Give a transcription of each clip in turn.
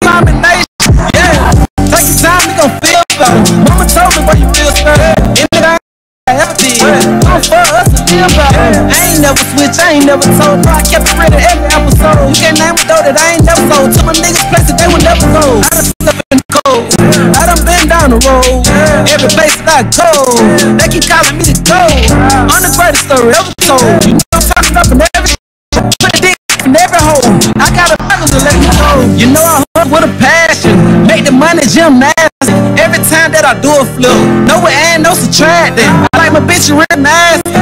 combination. Yeah, take your time, we gon' feel better. Mama told me where you real study. Anything I ever did, I'm for us to live better. I ain't never switched, I ain't never told. No, I kept it real in every episode. You can't name a door that I ain't never sold. To my niggas places they would never go. I done slept in the cold, I done been down the road. Every place that I go, they keep calling me to go. I'm the greatest story ever told. You know I'm talking up in every put a dick in every hole. I got a battle to let you know. You know I hunt with a passion. Make the money gymnastics. Every time that I do a flip, no and no subtracting. I like my bitch real nasty.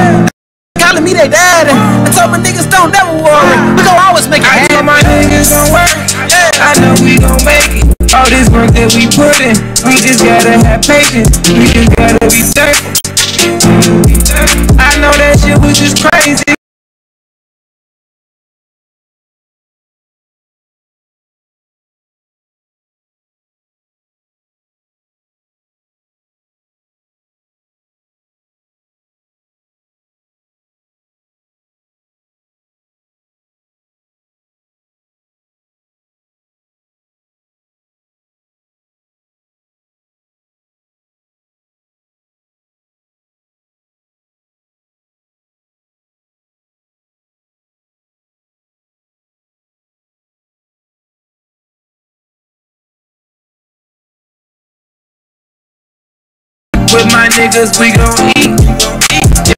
Calling me they daddy. I told my niggas don't never worry. We gon' always make it happen. I know my niggas gon' work. I know we gon' make it. All this work that we put in, we just gotta have patience. We just gotta be thankful. I know that shit was just crazy. With my niggas, we gon' eat.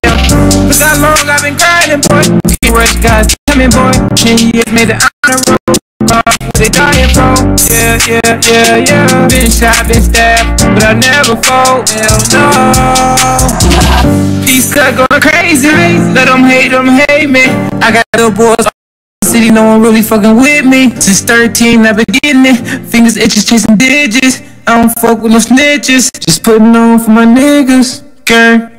Yeah. Look how long I've been grinding, boy. Can't rush guys coming, boy. 10 years made the honor roll. They dying for. Yeah. Been shot, been stabbed, but I never fold. Hell no. Peace cut going crazy. Let them hate me. I got little boys. City, no one really fucking with me. Since 13, I've been getting it. Fingers itches, chasing digits. I don't fuck with no snitches. Just putting on for my niggas, gang.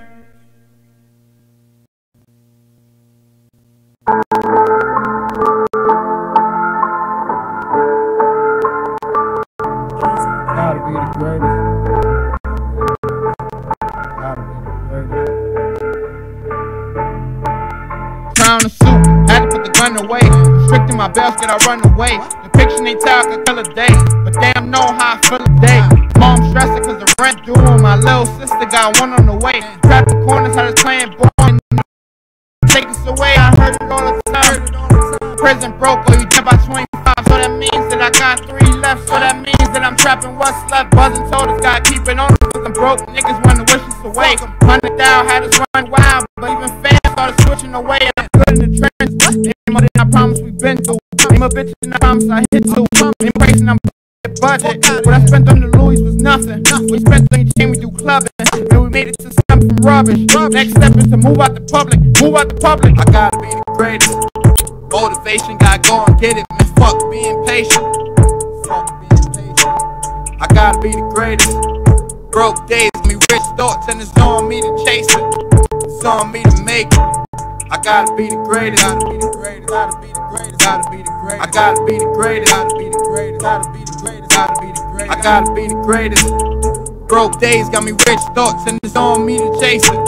Gotta be the greatest. Gotta be the greatest. Crown the suit, had to put the gun away. Restricting my basket, I run away. The picture they tell I could kill a day, but damn know how I feel a day. Mom stressing cause the rent due, and my little sister got one on the way. Trap the corners, had us playing boy. Take us away, I heard it all the time. Prison broke, or you jump out 25. So that means that I got 3 left. So that means that I'm trapping what's left. Buzzing told us gotta keep it on us cause I'm broke. Niggas wanna wish us away. 100,000 had us run wild, but even fans started switching away. I'm good in the trenches. Ain't more than I promise we been through. Ain't more bitches than I promise I hit to. Embracing I'm budget. What I spent on the Louis was nothing. We spent on the chain, we do clubbing, and we made it to something rubbish. Next step is to move out the public. Move out the public. I gotta be the greatest. Motivation, gotta go and get it, man. Fuck being patient. Fuck being patient. I gotta be the greatest. Broke days, me rich thoughts, and it's on me to chase it. It's on me to make it. I gotta be the greatest. Gotta be the greatest. Gotta be the greatest. Gotta be the greatest. I gotta be the greatest. Gotta be the greatest. Gotta be the greatest. Gotta be the greatest. I gotta be the greatest. Broke days got me rich thoughts, and it's on me to chase it.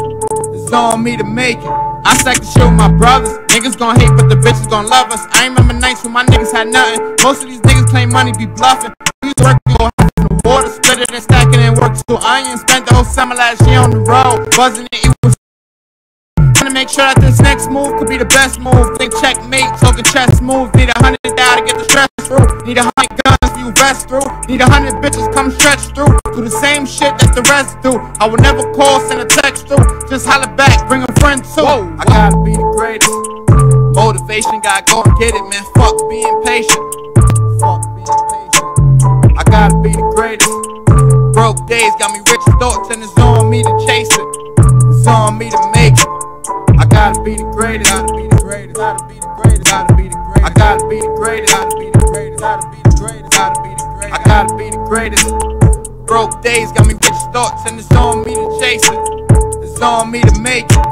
It's on me to make it. I stack the shit with my brothers. Niggas gon' hate, but the bitches gon' love us. I remember nights when my niggas had nothing. Most of these niggas claim money be bluffing. We used to work to go half in the water, split it and stack it and work till iron. Spent the whole summer last year on the road, buzzing it. It was trying to make sure that this next move could be the best move. Think checkmate, talking chess move. Need 100 to get the stress through. Need 100 guns for you vest through. Need 100 bitches come stretch through. Do the same shit that the rest do. I would never call, send a text through. Just holler back, bring a friend too. I gotta be the greatest. Motivation, gotta go and get it, man. Fuck being patient. Fuck being patient. I gotta be the greatest. Broke days got me rich thoughts, and it's on me to chase it. It's on me to make it. I gotta be the greatest. Gotta be the greatest. Gotta be the greatest. Gotta be the greatest. I gotta be the greatest. Gotta be the greatest. Gotta be the greatest. Gotta be the greatest. I gotta be the greatest. Broke days got me rich thoughts, and it's on me to chase it. It's on me to make it.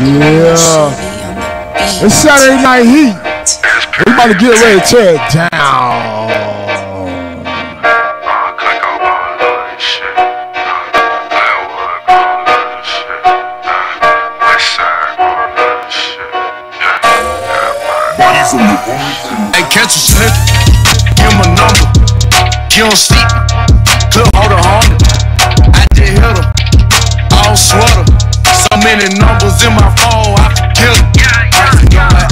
Yeah. It's Saturday Night Heat. We about to get ready to tear it down. Hey, catch a slip, give him a number. You don't see me, clip hold a 100. I just hit her, all sweater. So many numbers in my phone, I forget them.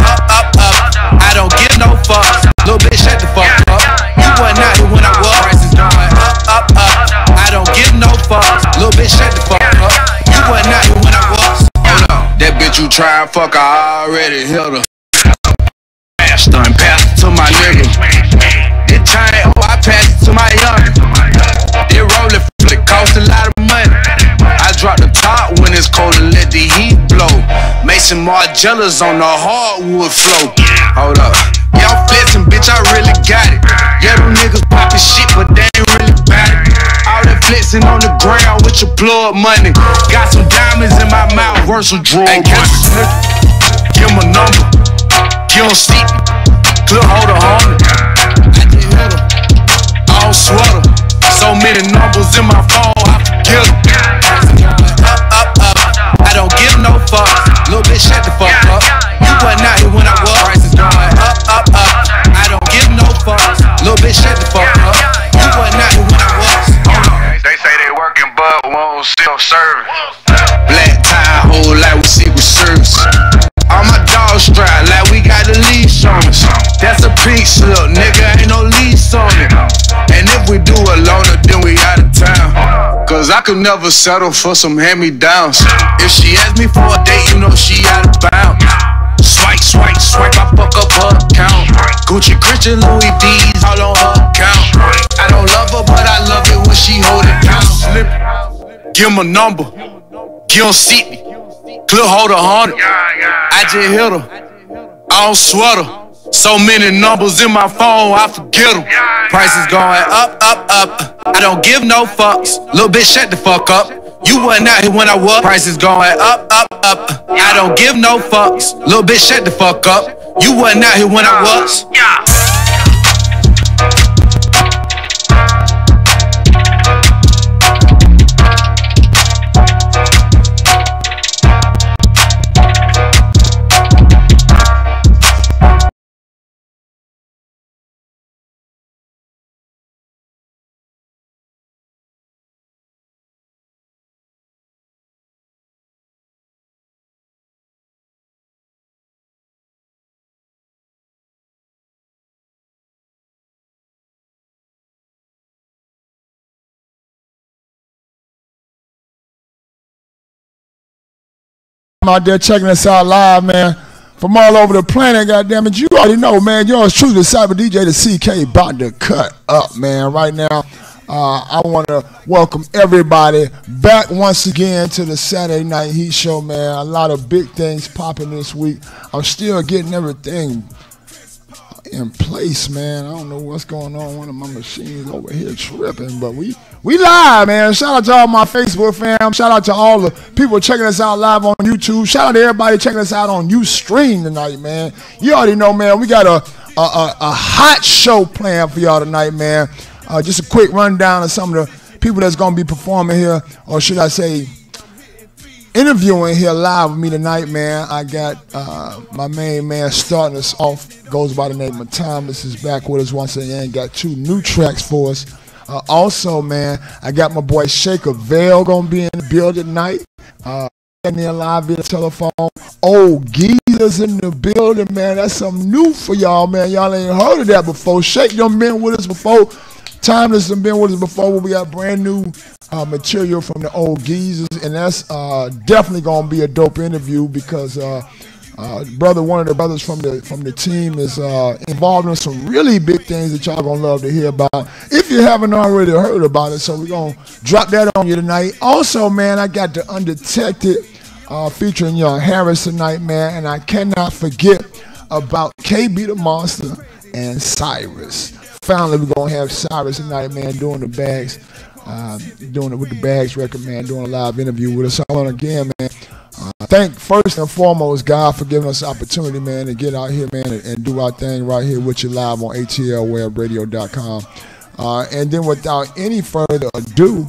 Up, up, up, I don't give no fucks. Little bitch, shut the fuck up. You wasn't out here when I was. Prices going up, up, up. I don't give no fucks. Little bitch, shut the fuck up. You wasn't out here when I was. Hold on, that bitch you try and fuck, I already hit her. Done pass it to my nigga. This chain, oh, I pass it to my young. This rollin' flick cost a lot of money. I drop the top when it's cold and let the heat blow. Mason Margellas on the hardwood floor. Hold up, yeah, I'm flexin', bitch, I really got it. Yeah, them niggas poppin' shit, but they ain't really bout it. All that flexin' on the ground with your plug money. Got some diamonds in my mouth, versatile drug money. Give him a number. You don't see me, clip hold a 100. I just hit her, all sweater. So many numbers in my phone, I forget them. Up, up, up, I don't give no fucks. Little bitch, shut the fuck up. You wasn't out here when I was. Prices going up, up, up. I don't give no fucks. Little bitch, shut the fuck up. You wasn't out here when I was. They say they working, but won't still serving. Black tie, whole lot with Secret Service. All my dogs stride like we got the leash on us. That's a pink slip, nigga, ain't no lease on it. And if we do a loaner, then we out of town. Cause I could never settle for some hand-me-downs. If she asks me for a date, you know she out of bounds. Swipe, swipe, swipe, I fuck up her account. Gucci, Christian, Louis D's all on her account. I don't love her, but I love it when she hold it down. Slip, give him a number, you don't see me. Clip hold a 100. I just hit her, all sweater. So many numbers in my phone, I forget them. Prices going up, up, up. I don't give no fucks. Little bitch, shut the fuck up. You wasn't out here when I was. Prices going up, up, up. I don't give no fucks. Little bitch, shut the fuck up. You wasn't out here when I was. Out there checking us out live, man, from all over the planet. Goddamn it, you already know, man. Yours truly, the Cyber DJ, the CK, about to cut up, man. Right now, I want to welcome everybody back once again to the Saturday Night Heat Show, man. A lot of big things popping this week. I'm still getting everything in place, man. I don't know what's going on. One of my machines over here tripping, but we live, man. Shout out to all my Facebook fam. Shout out to all the people checking us out live on YouTube. Shout out to everybody checking us out on Ustream tonight, man. You already know, man. We got a hot show planned for y'all tonight, man. Just a quick rundown of some of the people that's gonna be performing here, or should I say, interviewing here live with me tonight, man. I got my main man starting us off, goes by the name of Thomas, is back with us once again. Got 2 new tracks for us. Also, man, I got my boy Shaker Vale gonna be in the building tonight. Me live via telephone. Old Geezer's in the building, man. That's something new for y'all, man. Y'all ain't heard of that before. Shake done been with us before. Timeless done been with us before. We got brand new material from the Old Geezers, and that's definitely gonna be a dope interview because one of the brothers from the team is involved in some really big things that y'all gonna love to hear about if you haven't already heard about it. So we're gonna drop that on you tonight. Also, man, I got the Undetected featuring Young Harris tonight, man, and I cannot forget about KB the Monster and Cyrus. Finally, we're gonna have Cyrus tonight, man, doing the Bags, doing it with the Bags record, man, doing a live interview with us. So again, man, thank first and foremost God for giving us the opportunity, man, to get out here, man, and do our thing right here with you live on ATLWEBRADIO.com. And then without any further ado,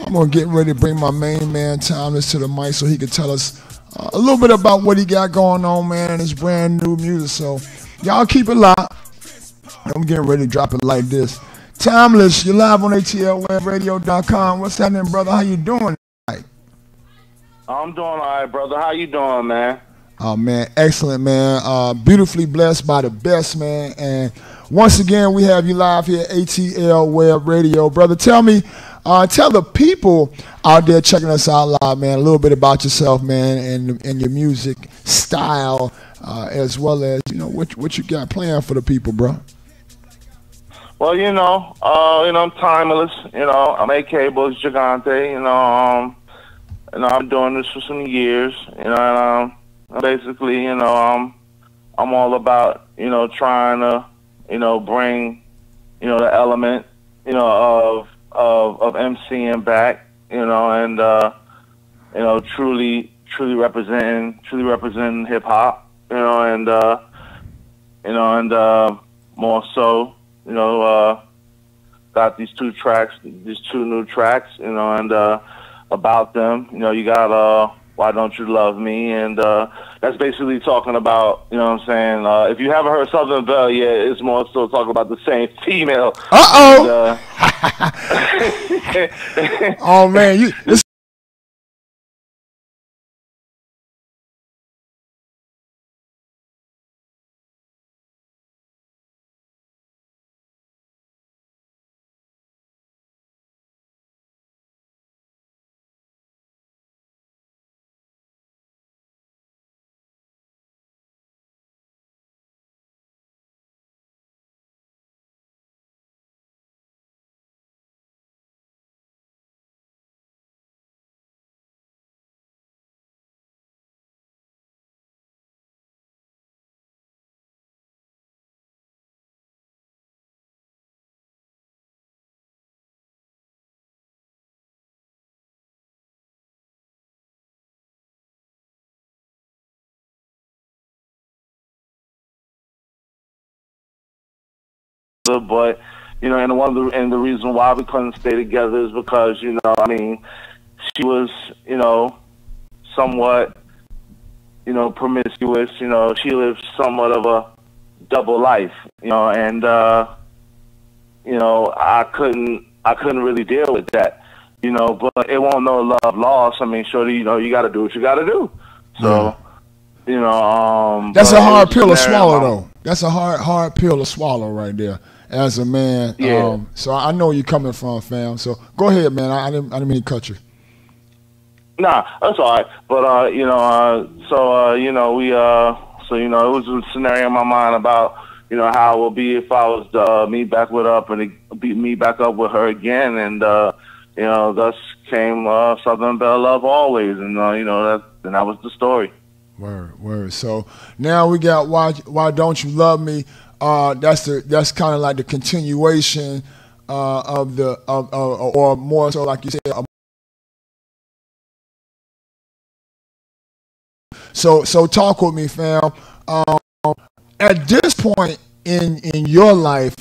I'm going to get ready to bring my main man, Timeless, to the mic so he can tell us a little bit about what he got going on, man, and his brand new music. So y'all keep it locked. I'm getting ready to drop it like this. Timeless, you're live on ATLWEBRADIO.com. What's happening, brother? How you doing tonight? I'm doing all right, brother. How you doing, man? Oh, man, excellent, man. Beautifully blessed by the best, man. And once again, we have you live here at ATL Web Radio. Brother, tell the people out there checking us out live, man, a little bit about yourself, man, and your music style, as well as, you know, what you got planned for the people, bro. Well, I'm Timeless. I'm A.K. Bush Gigante. I'm doing this for some years. Basically, I'm all about, trying to, bring, the element, of MCing back, and truly representing hip hop, and more so, got these two new tracks, and about them, you got Why Don't You Love Me, and that's basically talking about, what I'm saying, if you haven't heard Southern Belle yet, it's more so talking about the same female. Uh-oh! Oh, man, this but and the reason why we couldn't stay together is because she was somewhat promiscuous. She lived somewhat of a double life. And I couldn't really deal with that. But it won't no love lost. Shorty, you got to do what you got to do. So. That's a hard pill to swallow, though. That's a hard pill to swallow right there as a man. Yeah. So I know where you're coming from, fam. So go ahead, man. I didn't mean to cut you. Nah, that's all right. But it was a scenario in my mind about how it would be if I was to meet back with her again, and thus came Southern Belle Love Always, and that was the story. Word. So now we got Why Don't You Love Me? That's kind of like the continuation or more so, like you said. So talk with me, fam. At this point in your life,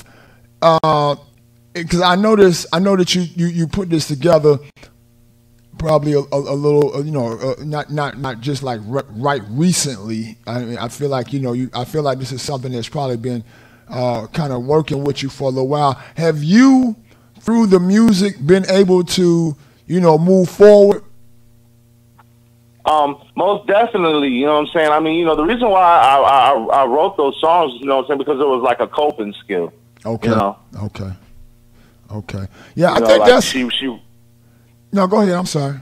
because I know that you put this together. Probably a little, not just like right recently. I feel like I feel like this is something that's probably been kind of working with you for a little while. Have you, through the music, been able to move forward? Most definitely. You know what I'm saying? The reason why I wrote those songs, because it was like a coping skill. Okay. Okay. Yeah, I think like that's. No, go ahead. I'm sorry.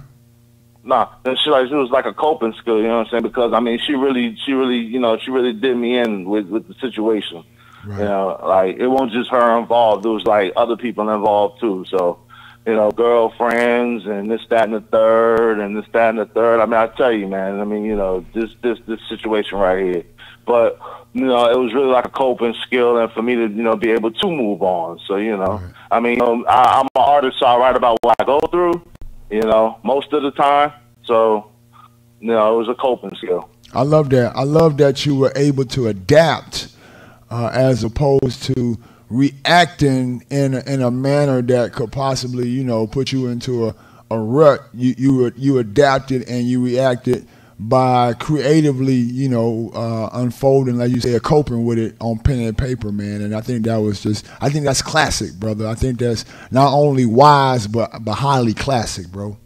Nah, it was like a coping skill, you know what I'm saying? Because she really did me in with the situation. Right. Like it wasn't just her involved. There was like other people involved too. So, girlfriends and this, that, and the third, I tell you, man. This situation right here. But it was really like a coping skill, and for me to be able to move on. So right. I'm an artist, so I write about what I go through. Most of the time. So, you know, it was a coping skill. I love that. I love that you were able to adapt as opposed to reacting in a manner that could possibly, you know, put you into a rut. You adapted and you reacted by creatively, you know, unfolding, like you said, coping with it on pen and paper, man. And I think that was I think that's classic, brother. I think that's not only wise, but highly classic, bro.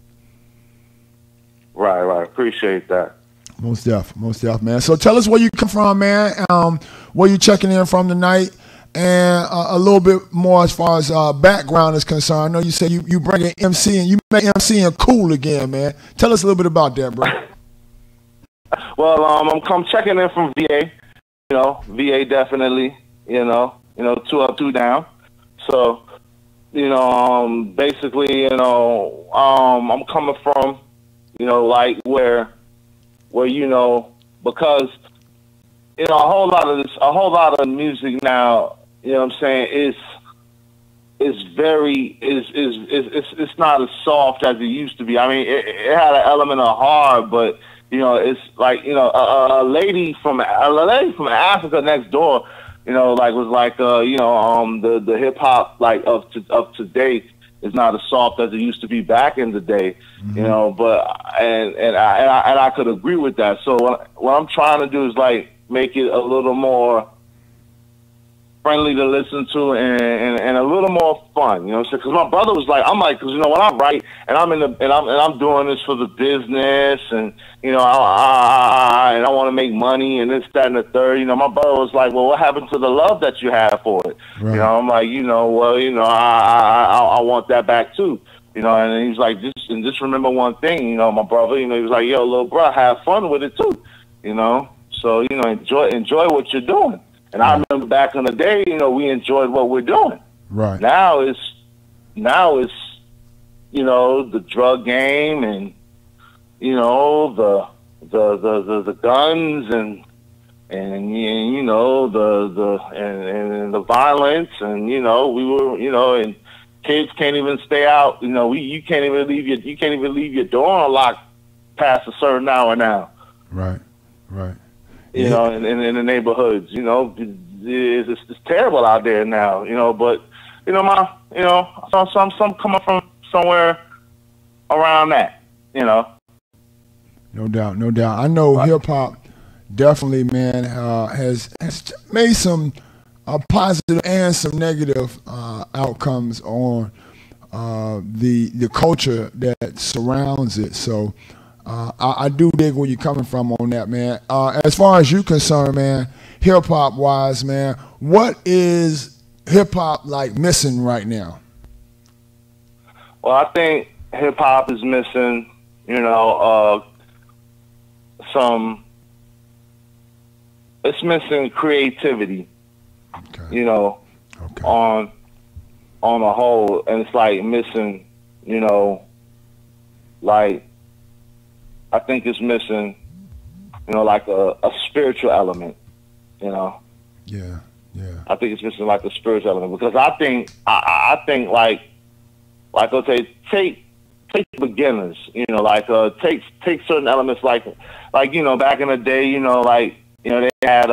Right. Appreciate that. Most deaf, man. So tell us where you come from, man. Where you checking in from tonight, and a little bit more as far as background is concerned. I know you said you bring in MC and you make MCing cool again, man. Tell us a little bit about that, bro. Well, I'm checking in from VA. You know, VA definitely. You know, 2 up, 2 down. So, you know, basically, you know, I'm coming from, you know, like where you know, because you know a whole lot of music now, you know what I'm saying, it's not as soft as it used to be. I mean, it had an element of hard, but you know, it's like, you know, a lady from Africa next door, you know, like was like you know, the hip hop like of today is not as soft as it used to be back in the day, you know. But and I could agree with that. So what I'm trying to do is like make it a little more friendly to listen to and a little more fun, you know. Because my brother was like, I'm like, because you know when I write and I'm doing this for the business and you know I want to make money and this, that, and the third. You know, my brother was like, well, what happened to the love that you have for it? Right. You know, I'm like, you know, well, you know, I want that back too. You know, and he's like, just remember one thing, you know, my brother. You know, he was like, yo, little bro, have fun with it too. You know, so you know, enjoy what you're doing. And I remember back in the day, you know, we enjoyed what we're doing. Right. Now it's, you know, the drug game and, you know, the guns and you know, the violence and, you know, we were, you know, and kids can't even stay out. You know, you can't even leave your door unlocked past a certain hour now. Right. You know, in the neighborhoods, you know, it's terrible out there now, you know. But you know, some coming from somewhere around that, you know. No doubt. I know hip hop definitely, man, has made some positive and some negative outcomes on the culture that surrounds it. So. I do dig where you're coming from on that, man. As far as you concerned, man, hip-hop wise, man, what is hip-hop like missing right now? Well, I think hip-hop is missing, you know, it's missing creativity, you know, on a whole. And it's like missing, you know, like, I think it's missing, you know, like a spiritual element, you know. Yeah. I think it's missing like a spiritual element because I think like okay, take beginners, you know, like take certain elements like you know back in the day, you know, like you know they had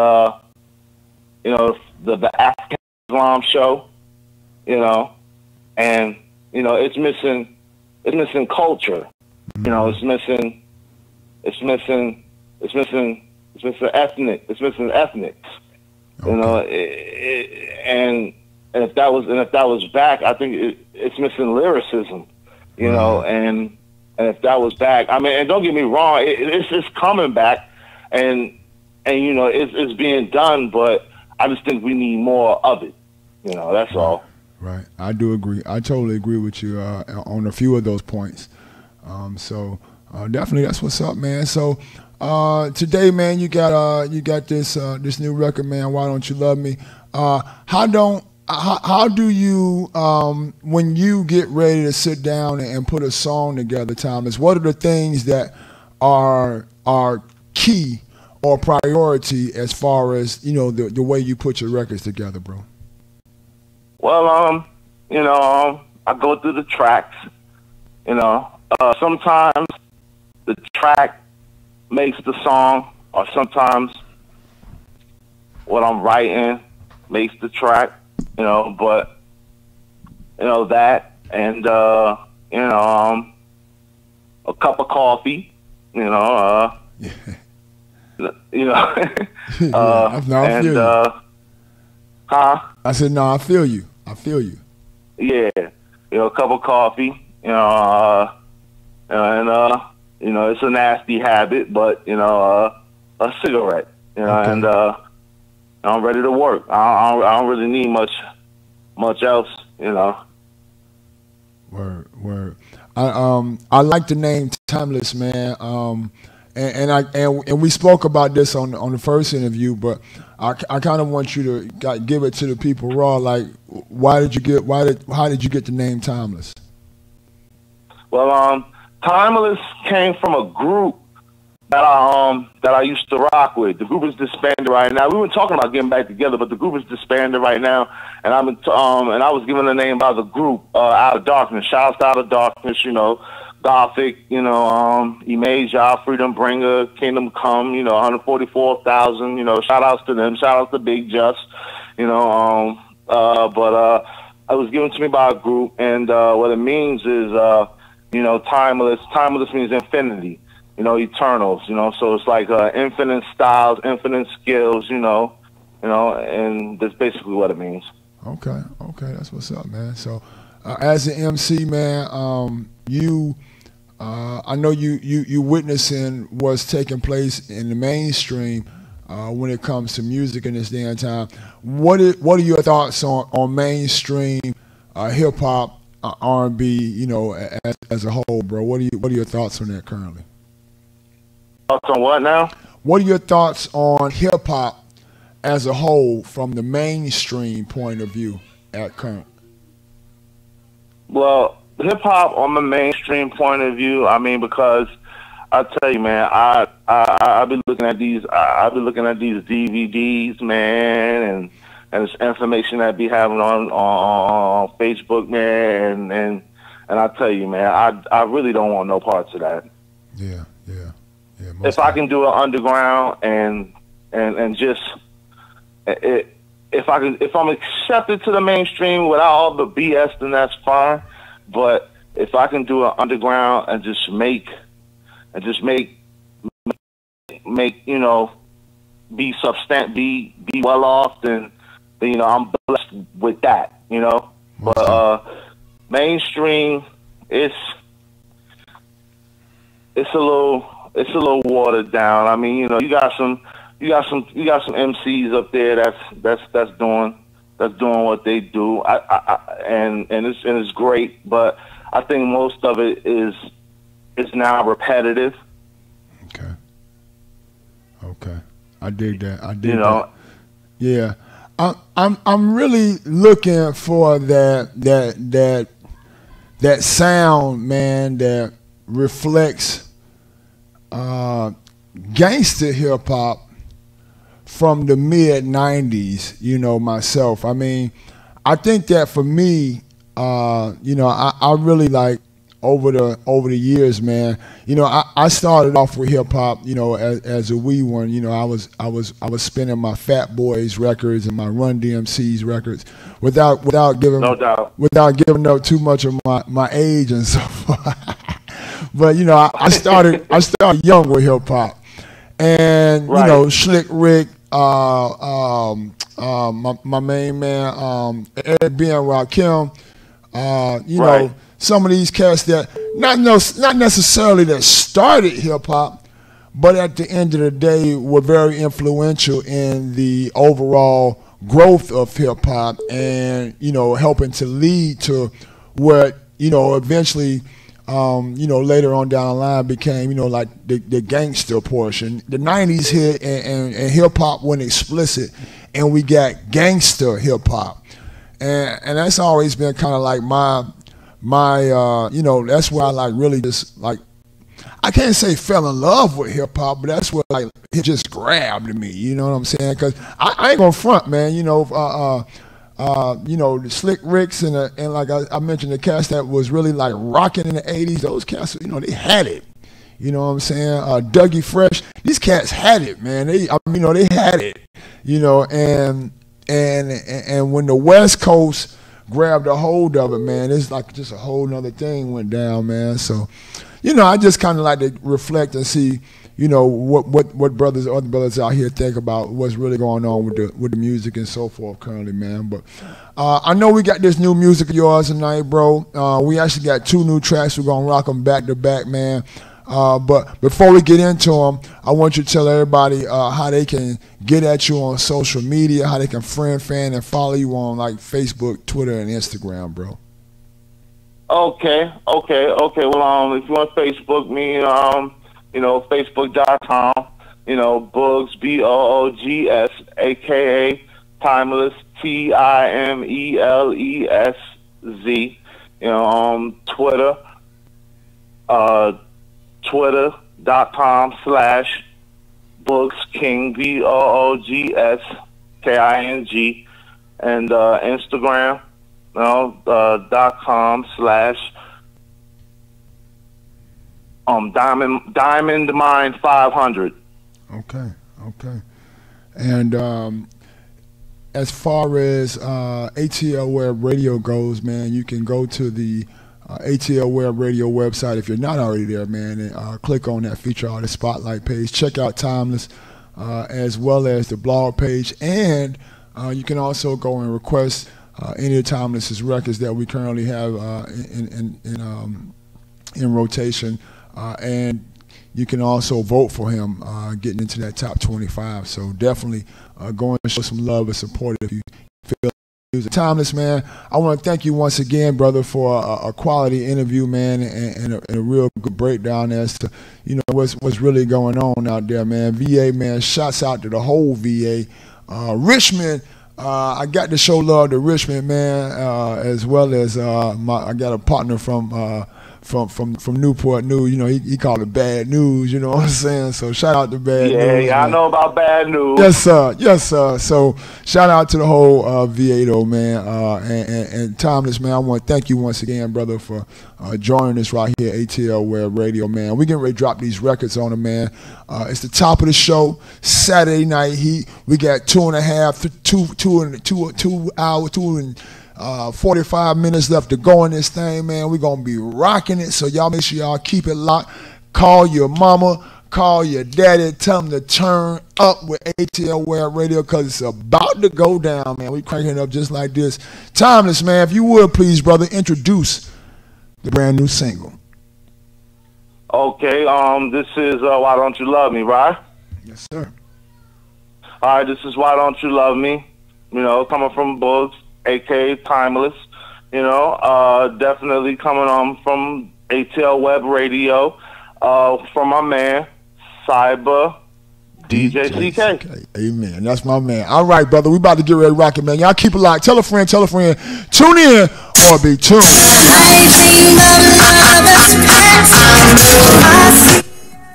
you know the African Islam show, you know, and you know it's missing culture, you know, it's missing ethnics, you know, and if that was back, I think it's missing lyricism, you know, and if that was back, I mean, and don't get me wrong, it's coming back, and you know, it's being done, but I just think we need more of it, you know, that's all. Right, I do agree. I totally agree with you on a few of those points. Definitely, that's what's up, man. So today, man, you got this new record, man. Why Don't You Love Me? How do you when you get ready to sit down and put a song together, Thomas? What are the things that are key or priority as far as you know the way you put your records together, bro? Well, you know, I go through the tracks. You know, sometimes the track makes the song, or sometimes what I'm writing makes the track, you know, but, you know, that, and, you know, a cup of coffee, you know, you know, I feel you. Huh? I said, no, I feel you. I feel you. Yeah, you know, a cup of coffee, you know, and you know, it's a nasty habit, but you know, a cigarette, you know, Okay. and I'm ready to work. I don't really need much else, you know. Word. I like the name Timeless, man. And we spoke about this on the first interview, but I kind of want you to give it to the people raw. Like, how did you get the name Timeless? Well, Timeless came from a group that I used to rock with. The group is disbanded right now. We were talking about getting back together, but the group is disbanded right now. And I was given the name by the group, Out of Darkness. Shouts to Out of Darkness, you know, Gothic, you know, Image, Freedom Bringer, Kingdom Come, you know, 144,000, you know, shout outs to them, shout outs to Big Just, you know, but it was given to me by a group, and what it means is, you know, timeless. Timeless means infinity, you know, eternals, you know, so it's like infinite styles, infinite skills, you know, and that's basically what it means. Okay, that's what's up, man. So, as an MC, man, I know you witnessing what's taking place in the mainstream when it comes to music in this day and time. What are your thoughts on mainstream hip hop, R&B, you know, as a whole, bro? What are your thoughts on that currently? Thoughts on what now? What are your thoughts on hip hop as a whole from the mainstream point of view at current? Well, hip hop on the mainstream point of view, I mean, because I tell you, man, I've been looking at these DVDs, man, and this information that be having on Facebook, man, and I tell you, man, I really don't want no parts of that. Yeah. If I can do it underground and just if I'm accepted to the mainstream without all the BS, then that's fine. But if I can do it underground and just make you know, be well off, then you know, I'm blessed with that, you know. But mainstream, it's a little watered down. I mean, you know, you got some MCs up there that's doing what they do. And it's great, but I think most of it is now repetitive. Okay. I dig that. You know, yeah. I'm really looking for that sound, man, that reflects gangster hip hop from the mid 90s, you know, myself. I mean, I think that for me, you know, I really like over the years, man. You know, I started off with hip hop, you know, as a wee one. You know, I was spinning my Fat Boys records and my Run DMC's records without giving up too much of my age and so forth. But you know, I started young with hip hop, and you know, Slick Rick, my main man, Ed B. and Rakim, you know, some of these cats that not necessarily that started hip hop, but at the end of the day were very influential in the overall growth of hip hop, and you know, helping to lead to what, you know, eventually, you know, later on down the line became, you know, like the gangster portion. The 90s hit and hip hop went explicit, and we got gangster hip hop, and that's always been kind of like my you know, that's where I like really just like, I can't say fell in love with hip hop, but that's what like it just grabbed me. You know what I'm saying? Because I ain't gonna front, man. You know, you know, the Slick Ricks and like I mentioned, the cats that was really like rocking in the 80s. Those cats, you know, they had it. You know what I'm saying? Dougie Fresh. These cats had it, man. They had it. You know, and when the West Coast grabbed a hold of it, man, it's like just a whole nother thing went down, man. So, you know, I just kind of like to reflect and see, you know, what brothers, other brothers out here think about what's really going on with the music and so forth currently, man. But I know we got this new music of yours tonight, bro. We actually got 2 new tracks. We're gonna rock them back to back, man. But before we get into them, I want you to tell everybody how they can get at you on social media, how they can friend, fan, and follow you on like Facebook, Twitter, and Instagram, bro. Okay. Well, if you want to Facebook me, you know, Facebook.com, you know, Boogs, Boogs, aka Timeless, Timeless. You know, Twitter, Twitter.com/BoogsKing, BOOGSKING, and Instagram, you know, .com/Diamond Mine 500. Okay. And as far as ATL Web Radio goes, man, you can go to the ATL Web Radio website if you're not already there, man, and click on that feature artist spotlight page. Check out Timeless as well as the blog page, and you can also go and request any of Timeless's records that we currently have in rotation, and you can also vote for him getting into that top 25. So definitely go and show some love and support if you feel music. Timeless, man, I want to thank you once again, brother, for a quality interview, man, and a real good breakdown as to, you know, what's really going on out there, man. VA, man, shouts out to the whole VA. Richmond, I got to show love to Richmond, man, as well as I got a partner from Newport News. You know, he called it Bad News, you know what I'm saying? So shout out to Bad News. Yeah, I know about Bad News. Yes, sir. So shout out to the whole VA though, man. And Timeless, man, I want to thank you once again, brother, for joining us right here, ATL Web Radio, man. We getting ready to drop these records on them, man. It's the top of the show, Saturday Night Heat. We got 45 minutes left to go in this thing, man. We're going to be rocking it, so y'all make sure y'all keep it locked. Call your mama, call your daddy, tell them to turn up with ATL Web Radio because it's about to go down, man. We cranking it up just like this. Timeless, man, if you would, please, brother, introduce the brand new single. Okay, this is Why Don't You Love Me, right? Yes, sir. All right, this is Why Don't You Love Me, you know, coming from Boogs, aka Timeless, you know, definitely coming on from ATL Web Radio, from my man, Cyber DJ CK. Amen. That's my man. All right, brother, we about to get ready to rock it, man. Y'all keep it locked. Tell a friend. Tune in or be tuned.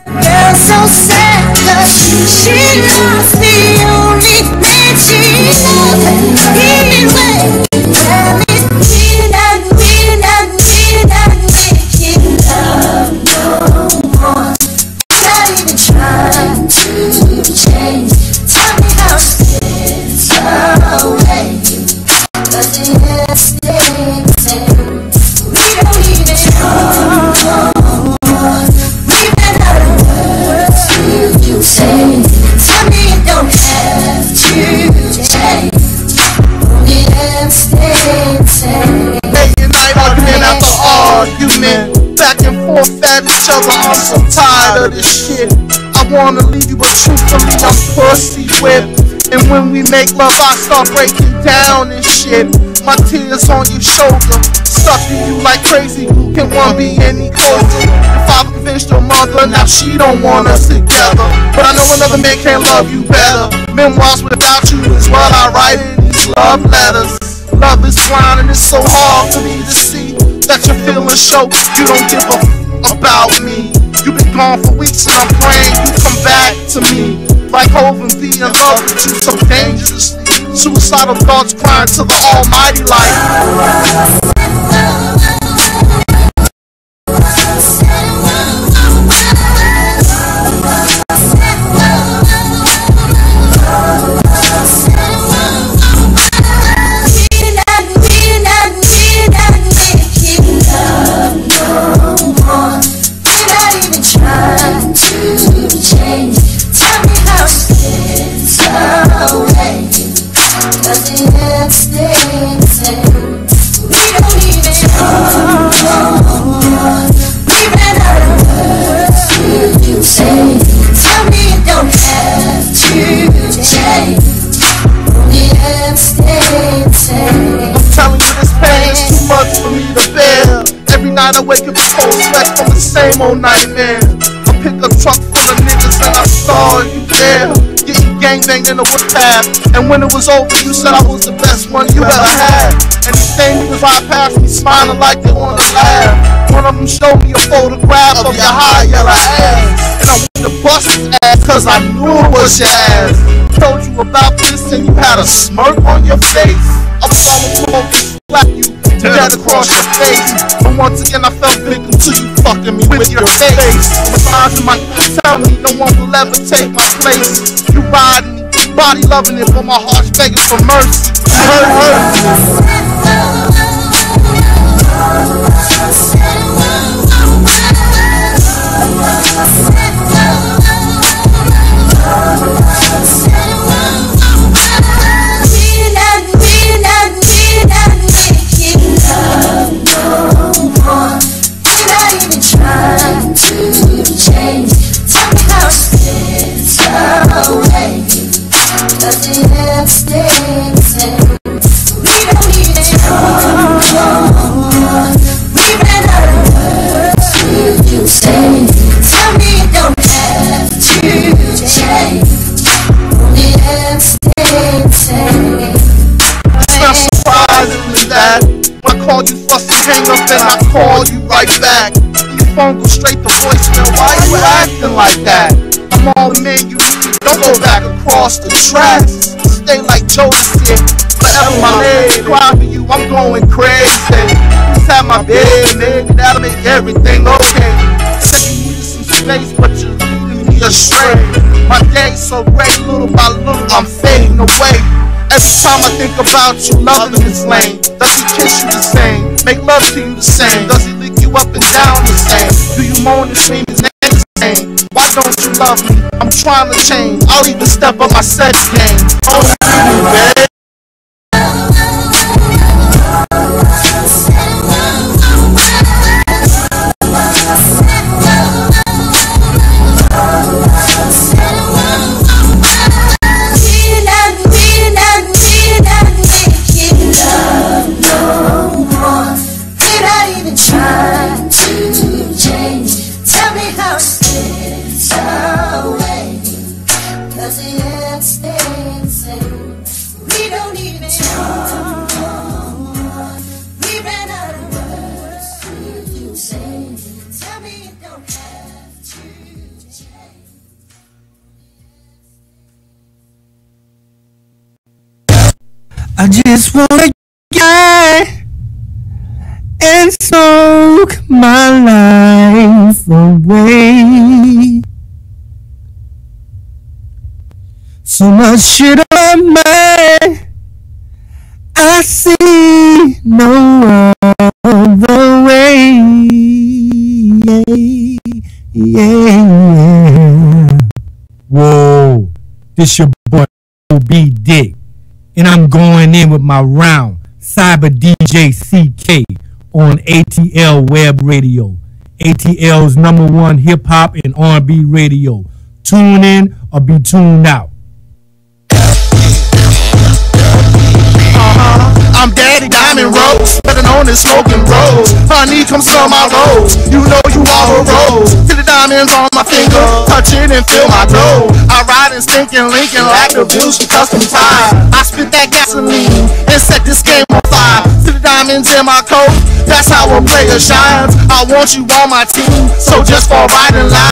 Girl, so sad, 'cause she lost the only man she loved. Anyway, well, we're not making love no more. Not even trying to change. Tell me how it's away. 'Cause it's staying the same. We don't even know. You say, tell me you don't have to change. Only them stay the same. Day and night, argument after argument, back and forth at each other. I'm so tired of this shit. I wanna leave you, but truthfully I'm pussy whipped. And when we make love, I start breaking down and shit. My tears on your shoulder, stuck to you like crazy. Can one be any closer? Your father convinced your mother, now she don't want us together. But I know another man can't love you better. Memoirs without you is what I write in these love letters. Love is blind and it's so hard for me to see that your feelings show you don't give a about me. You've been gone for weeks and I'm praying you come back to me. Like Hov and be in love with you so dangerously. Suicidal thoughts crying to the almighty like and stay the same. We don't need it anymore. We ran out of words to say. Tell me it don't have to change. Only and stay the same. I'm telling you, this pain is too much for me to bear. Every night I wake up with cold sweat from the same old nightmare. I pick a truck full of niggas and I saw you there. Getting gangbanged in the wood path. And when it was over, you said I was the best one you ever had. And these things right past me, smiling like they wanna laugh. One of them showed me a photograph of your high yellow ass. And I wanted to bust his ass, cause I knew it was your ass. Told you about this and you had a smirk on your face. I was almost supposed to slap you dead across your face. But once again I fell victim to you fucking me with your face. Massaging my tell me no one will ever take my place. You riding me, body loving it, but my heart's begging for mercy. Hurt. Call you right back. Your phone goes straight to voicemail. Why you acting like that? I'm all the man you need. Don't go back across the tracks. Stay like Joe said. Forever my legs cry for you. I'm going crazy. Just have my bed, nigga. That'll make everything okay. Said you need some space, but you're leading me astray. My day's so great, little by little, I'm fading away. Every time I think about you, loving this lane. Does he kiss you the same? Make love to you the same? Does he lick you up and down the same? Do you moan and scream his name the same? Why don't you love me? I'm trying to change. I'll even step up my sex game. Oh, baby. I just wanna get and soak my life away. So much shit on me, I see no other way. Yeah. Whoa, this your boy OB Dick. And I'm going in with my round, Cyber DJ CK on ATL Web Radio, ATL's #1 hip hop and R&B radio. Tune in or be tuned out. I'm Daddy Diamond Rose, better known as Smoking Rose. Honey, come smell my rose. You know you are a rose. Till the diamonds on my finger, touch it and feel my glow. I ride in stinking Lincoln like the Bills from Custom Tire. I spit that gasoline and set this game on fire. Till the diamonds in my coat, that's how a player shines. I want you on my team, so just for riding line.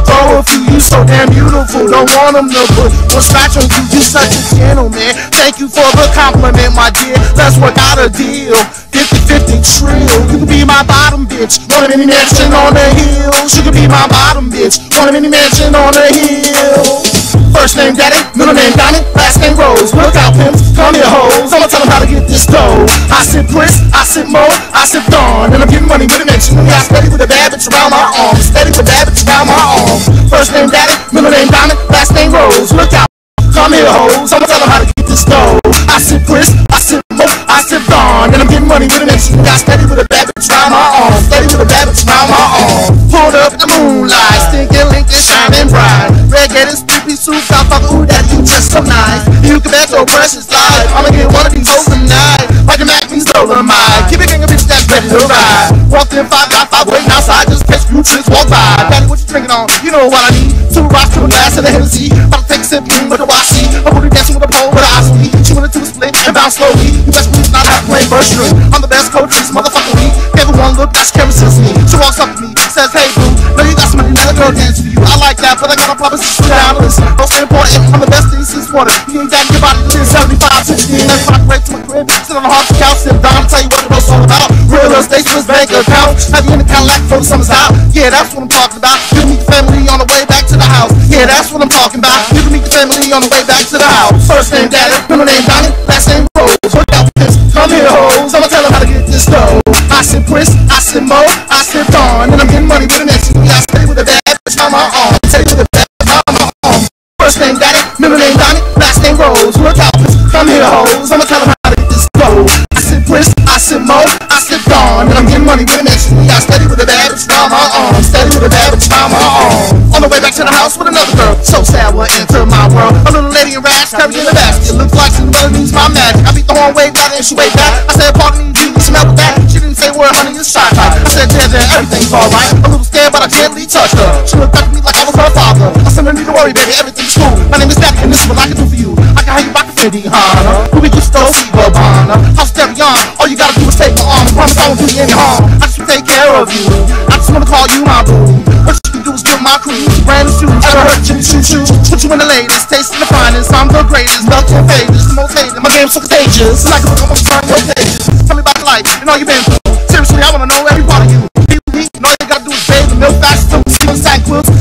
Throw a few You so damn beautiful, don't want them to put one scratch on you. You such a gentleman. Thank you for the compliment, my dear. Let's work out a deal. 50-50 trill. You can be my bottom bitch. Want a mini mansion on the hills. You can be my bottom bitch. Want a mini mansion on the hill. First name Daddy, middle name Donnie, last name Rose. Look out, pimps, come here, hoes. I'ma tell them how to get this dough. I sip Prince, I sip Mo, I sip Dawn, and I'm getting money with a mention. I steady with a bad bitch around my arm. Steady with a bad bitch around my arm. First name Daddy, middle name Donnie, last name Rose. Look out, come here, hoes. I'ma tell them how to get this dough. I sip Prince, I sip Mo, I sip Dawn, and I'm getting money with a mention. I steady with a bad bitch around my arm. Steady with a bad bitch around my arm. Pulled up in the moonlight, stinking Lincoln shining bright. Red gated suit, I thought, ooh, that you just so nice. You can bet your precious life. I'ma get one of these hoes tonight. Like a Mac, me stolen mine. Keep it gang, a bitch that's ready to ride. Walked in 5, got 5 waiting outside. Just catch few tricks, walk by. Daddy, what you drinking on? You know what I need. 2 rocks to a glass and a Hennessy. About to take a sip, with a washi. I'm booty dancing with a pole with a ice cream. She wanted to split and bounce slowly. You best believe not have to play first string. I'm the best coach in this motherfucking league. Gave her one look, that's Kevin Sissy. She walks up to me, says, hey boo, know you got somebody let a girl dance for you. I like that, but I gotta promise to sit down and listen. Most important, I'm the best thing since water. You ain't got your body to 75, 60. That's when I break to my crib, sit on the hard couch, sit down, tell you what the most all about. Real estate, Swiss bank account. Have you in the Cadillac for the summer's out? Yeah, that's what I'm talking about. You can meet the family on the way back to the house. Yeah, that's what I'm talking about. You can meet the family on the way back to the house. First name Daddy, middle name Donnie, last name Rose. Work out this, come here hoes. I'ma tell them how to get this dough. I sip Prince, I sip Mo, I sip Dawn, and I'm getting money with an next. I stay with a bad bitch on my arm. Stay with a bad bitch on my arm. First name Daddy, middle name Donnie, last name Rose. Look out, come here hoes. I'ma tell them how to get this dough. I sip Prince, I sip Mo, I sip Dawn, and I'm getting money with an next. I steady with a bad bitch on my arm. Steady with a bad bitch on my arm. On the way back to the house with another girl. So sad will enter my world. A little lady in rags carried in the basket. Looks like Cinderella needs my magic. I beat the horn way back and she way back. I said, pardon me, do you smell with that? She didn't say word, honey, it's shy type. I said, yeah, everything's alright. A little scared, but I gently touched her. She looked up at me like I was her father. I said, no need to worry, baby, everything's cool. My name is Daddy, and this is what I can do for you. I can have you back to Fendi, Hana. Ruby Gusto, Bobana. House Devion, all you gotta do is take my arm. I promise I won't do you any harm. I just wanna take care of you. I just wanna call you my boo. What you can do is give my crew brand new shoes. Ever heard Jimmy Choo Choo? Put you in the latest, tasting the finest. I'm the greatest, milk and pages, the most hated. My game's so contagious. Like a book, I'm turn your pages. Tell me about life and all you've been through. Seriously, I wanna know every part of you. People need, all you gotta do is bathe the milk fast, some sack quilts.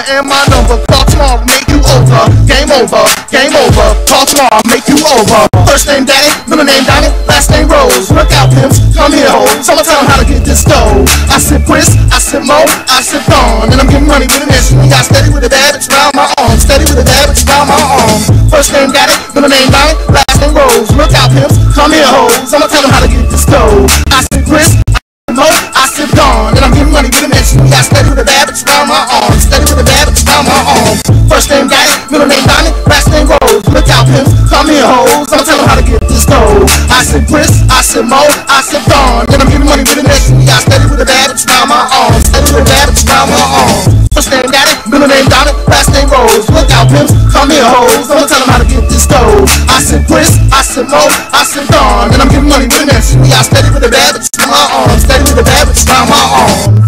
And my number, call tomorrow, make you over. Game over, game over. Call tomorrow, make you over. First name Daddy, middle name Donnie, last name Rose. Look out, pimps, come here, hoes. I'ma tell them how to get this dough. I sip Prince, I sip Mo, I sip Dawn, and I'm getting money with an instant. I got steady with a bad bitch around my arm. Steady with a bad bitch around my arm. First name Daddy, middle name Donnie, last name Rose. Look out, pimps, come here, hoes. I'ma tell them how to get this dough. I sip Prince, Mo, I sip Dawn, and I'm getting money with a mention. I got steady with a bad bitch around my arm. Steady with a bad bitch around my arm. First name Daddy, middle name Donnie, last name Rose. Look out, pimps, come here, hoes. I'ma tell them how to get this dough. I sip Prince, I sip Mo, I sip Dawn, and I'm getting money with a mention. I got steady with a bad bitch around my arm. Steady with a bad bitch around my arm. First name Daddy, middle name Donnie, last name Rose. Look out, pimps, come here, hoes. I'ma tell them how to get this dough. I sip Prince, I sip Mo, I sip Dawn, and I'm getting money with a mention. I got steady with a bad bitch around my arm. Steady with a bad bitch around my arm.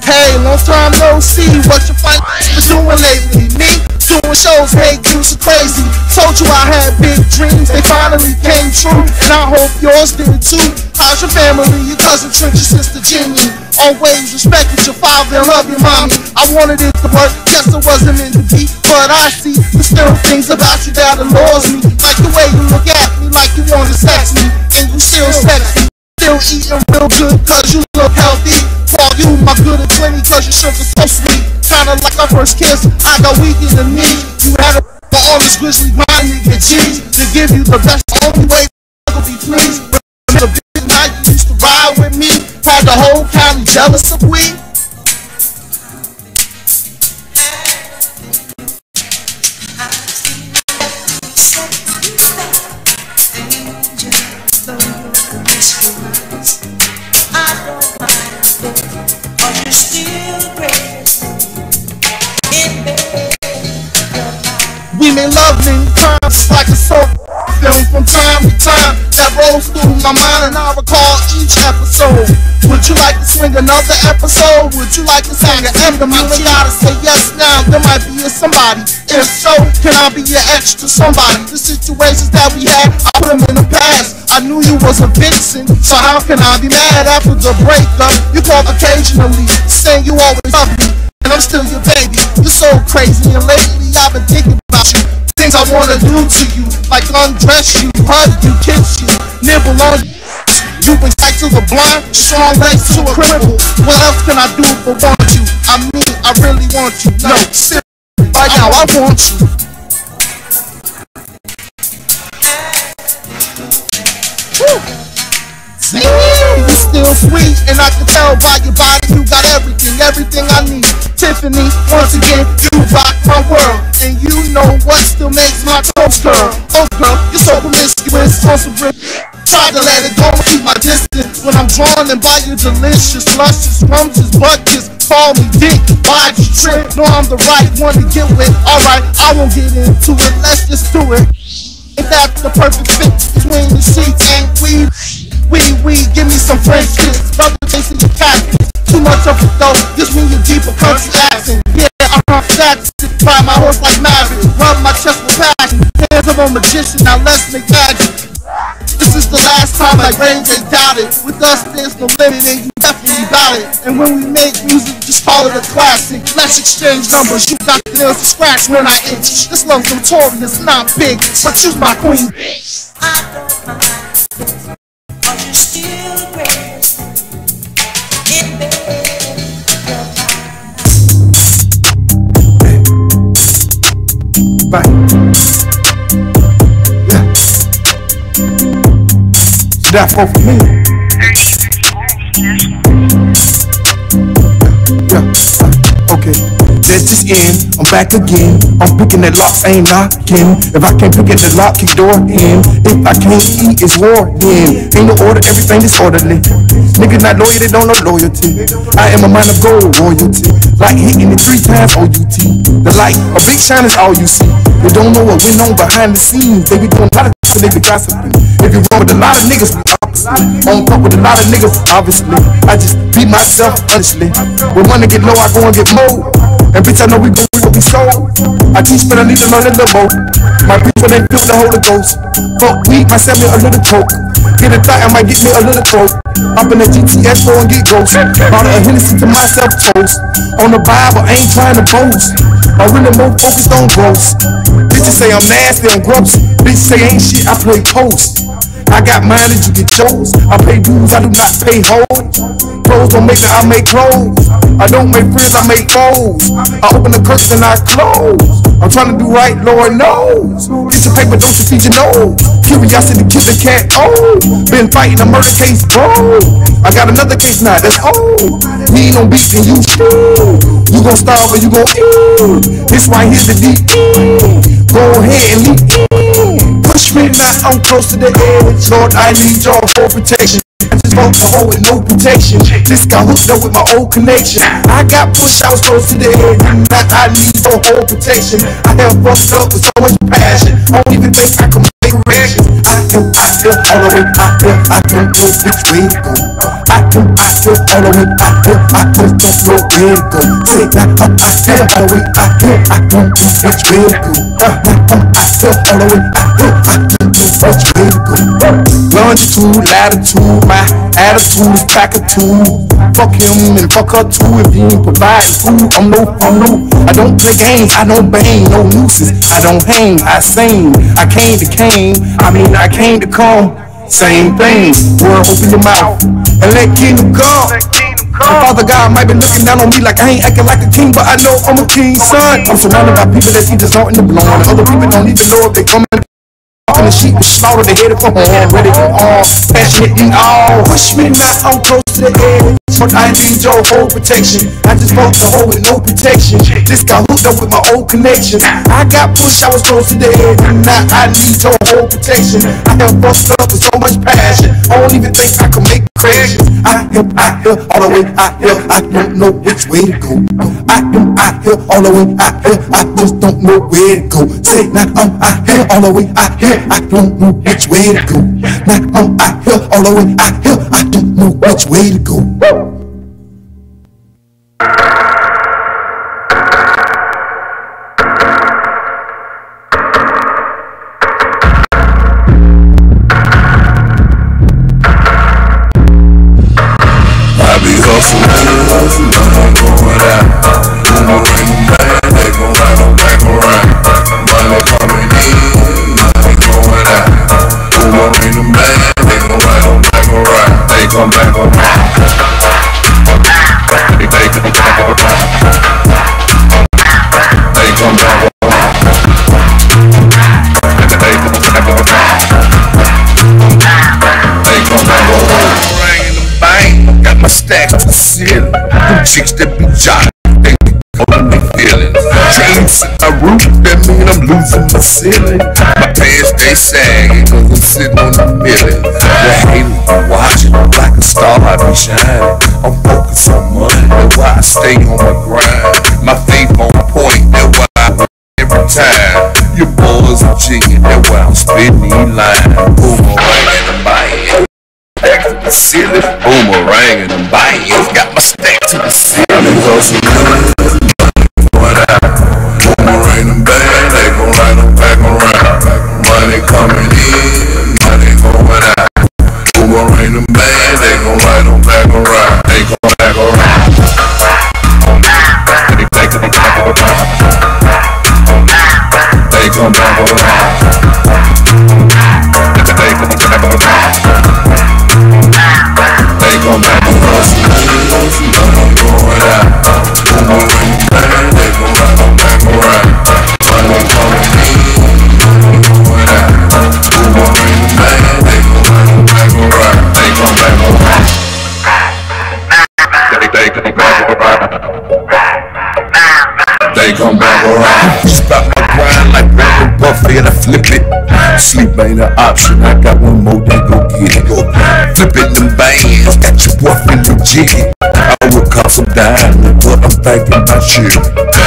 Hey, long time no see. What you find doing lately? Me doing shows make you so crazy. Told you I had big dreams, they finally came true, and I hope yours did too. How's your family? Your cousin Trent, your sister Jenny. Always respected your father and love your mommy. I wanted it to work, guess it wasn't meant to be. But I see there's still things about you that annoys me. Like the way you look at me, like you wanna sex me, and you still sexy. Still eating real good cause you look healthy. Call you my good at 20 cause your sugar so sweet. Kinda like our first kiss, I got weaker than me. You had a for all this grizzly grind to get cheese. To give you the best, the only way to be pleased. Remember the big night you used to ride with me. Had the whole county jealous of we. We made love many times like a soap film from time to time that rolls through my mind, and I recall each episode. Would you like to swing another episode? Would you like to sing an anthem? You ain't gotta say yes now, there might be a somebody. If so, can I be your extra somebody? The situations that we had, I put them in the past. I knew you was a vixen, so how can I be mad after the breakup? You call occasionally, saying you always love me, and I'm still your baby. You're so crazy, and lately I've been thinking about you. Things I wanna do to you, like undress you, hug you, kiss you, nibble on you. You bring sight to the blind, strong legs to a cripple. What else can I do but want you? I mean, I really want you. No, seriously, right now I want you. See, you're still sweet, and I can tell by your body you got everything I need. Tiffany, once again, you rock my world, and you know what still makes my toes curl. Oh girl, you're so promiscuous, on some rip. Try to let it go and keep my distance when I'm drawn and by your delicious, luscious, rumses, buckets. Call me dick, why'd you trip? No, I'm the right one to get with. Alright, I won't get into it, let's just do it. Ain't that the perfect fit between the sheets? Ain't we, give me some French kiss. Brother chasing your cat. Too much of it though, gives me your deeper country accent. Yeah, I'm that's it. Ride my horse like Maverick, rub my chest with passion. Hands of a magician, now let's make magic. This is the last time like Ray J doubted. With us there's no limit and you definitely got it. And when we make music, just call it a classic. Let's exchange numbers, you got the nails to scratch when I itch. This love's notorious, not big, but you's my queen. I don't mind, but you're still great. In bed, you're fine. Right. Yeah. So that's all for me. Yeah. Okay. Let's just end. I'm back again. I'm picking that lock, ain't knocking. If I can't pick at the lock, kick door in. If I can't eat, it's war in. Ain't no order, everything disorderly. Niggas not loyal, they don't know loyalty. I am a man of gold, royalty. Like hitting it 3 times OUT. The light, a big shine is all you see. They don't know what went on behind the scenes. They be doing a lot of shit, they be gossiping. If you run with a lot of niggas, we opposite. On top with a lot of niggas, obviously. I just beat myself, honestly. When money get low, I go and get more. And bitch, I know we gon' be sold. I teach, but I need to learn a little more. My people ain't feel the Holy Ghost. Fuck weed, might send me a little coke. Get a thought, I might get me a little throat. Hop in the GTS for and get gross. Bought a Hennessy to myself toast. On the Bible, I ain't trying to boast. I'm really more focused on gross. Bitches say I'm nasty, I'm gross. Bitches say ain't shit, I play post. I got mine and you get yours. I pay dues, I do not pay hoes. Clothes don't make me, I make clothes. I don't make friends, I make foes. I open the curtains and I close. I'm trying to do right, Lord knows. Get your paper, don't you feed your nose. Curiosity, kill the cat, oh. Been fighting a murder case, bro. I got another case now, that's old. He ain't no beef and you still. You gon' starve or you gon' eat. This right here's the deep end. Go ahead and leap in. Push me now, I'm close to the edge. Lord, I need your full protection. I just broke the hole with no protection. This got hooked up with my old connection. I got pushed, I was close to the edge. Now I need your whole protection. I have fucked up with so much passion. I don't even think I can make corrections. I feel all the way out there. I don't know which way to go. I feel all the way out there. I don't know where to go. Say that I feel all the way out there. I don't know which way to go. I feel all the way out there. I don't know which way to go. Longitude, latitude, my attitude is pack a two. Fuck him and fuck her too. If he ain't providing food, I'm no. I don't play games, I don't bang, no nooses. I don't hang, I sing. I came to I came to come. Same thing, world open your mouth and let kingdom come. Father God might be looking down on me like I ain't acting like a king, but I know I'm a king's son. I'm surrounded by people that see the salt in the blowing. Other people don't even know if they coming. And the sheep was slaughtered, they headed for home, ready and all, passionate and all. Push me now, I'm close to the edge, but I need your whole protection. I just broke the hole with no protection. This got hooked up with my old connection. I got pushed, I was close to the edge, and now I need your whole protection. I have fucked up with so much passion. I don't even think I can make out here, all the way out here. I don't know which way to go. I am out here, all the way out here. I just don't know where to go. Say now I'm out here, all the way out here. I don't know which way to go. Now I'm out here, all the way out here. I don't know which way to go. Come back around. They come back around. They come back around. They come back around. Ring in the bank, got my stacks to the ceiling. Them chicks that be jolly, they be holding me feelings. Chains in my roof, that mean I'm losing my ceiling. My pants they sagging, cause I'm sitting on the million. The haters be watching, like a star I be shining. I'm focused on money, that's why I stay on my grind. My faith on point, that's why I win every time. Your boys are chicken, that's why I'm spitting these lines. Boomerang and I'm buying. Back to the ceiling, boomerang and I'm buying. Got my stack to the ceiling. Boomerang and bang, they gon' ride them back around. Money coming in, money going out. Boomerang and bang, they gon' ride them back around. They gon' back around. They come back around. They come back around. They come back around. They come back around. Money going out. Boomerang and bang, they gon' ride them back around. Money coming in, going out. Boomerang and bang, they gon' ride them back around. They come back around. They come back around. They come back around. Stop my grind like Brandon Buffett, I flip it. Sleep ain't an option, I got one more, then go get it. Flipping them bands, got your boy feeling jiggy. I would call some diamond, but I'm thinking about shit.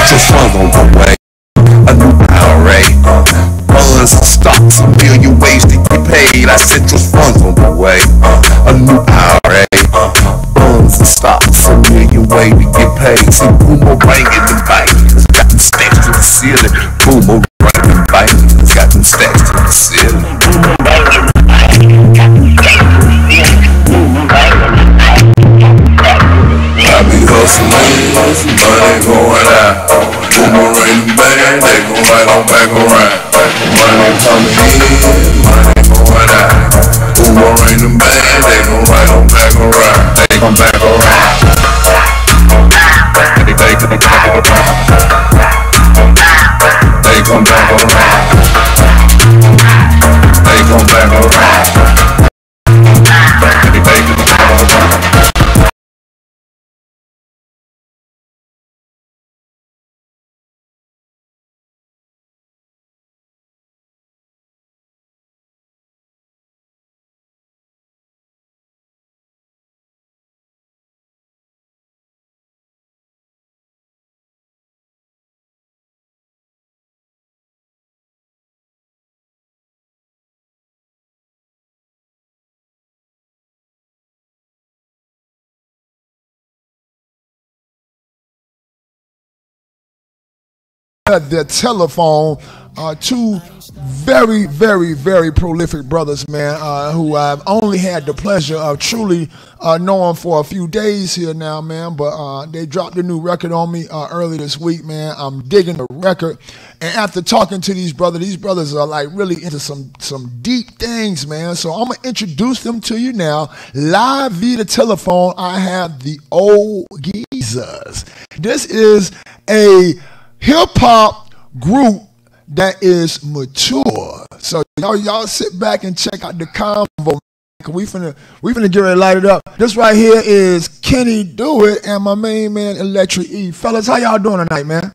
Just funds on the way, a new IRA. Funds and stocks, a million ways to get paid. I said just funds on the way, a new IRA. Funds and stocks, a million ways to get paid. See boomerang in the bank, got them stacks to the ceiling. Boomerang in the bank, got them stacks to the ceiling. I be hustling, money going out. Boomerang and bang, they gon' ride on back around. Money coming in, money going out. Boomerang and bang, they gon' ride on back around. They come back around. They come back around. They come back around. They come back around. They come back around. Their telephone, two very, very, very prolific brothers, man, who I've only had the pleasure of truly knowing for a few days here now, man, but they dropped a new record on me early this week, man. I'm digging the record, and after talking to these brothers are like really into some deep things, man, so I'm gonna introduce them to you now. Live via the telephone, I have the Old Geezers. This is a hip-hop group that is mature. So y'all sit back and check out the convo. We finna get ready to light it up. This right here is Kenny Do It and my main man Electric E. Fellas, how y'all doing tonight, man?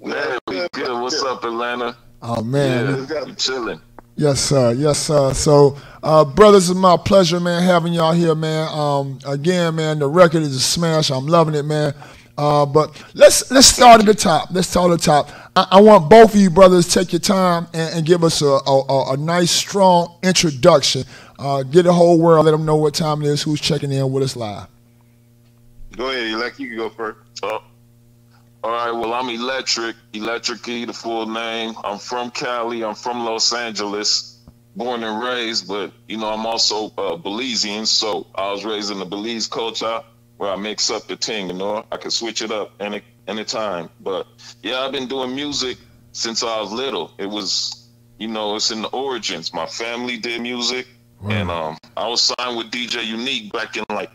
Man, we good. What's up, Atlanta? Oh man, yeah, I'm chilling. Yes, sir. Yes, sir. So, brothers, it's my pleasure, man, having y'all here, man. Again, man, the record is a smash. I'm loving it, man. But let's start at the top. Let's start at the top. I want both of you brothers to take your time and give us a nice, strong introduction. Get the whole world, let them know what time it is, who's checking in with us live. Go ahead, Elect. You can go first. All right, well, I'm Electric E, the full name. I'm from Cali. I'm from Los Angeles, born and raised, but, you know, I'm also Belizean, so I was raised in the Belize culture where I mix up the thing, you know. I can switch it up any time. But, yeah, I've been doing music since I was little. It was, you know, it's in the origins. My family did music, and I was signed with DJ Unique back in, like,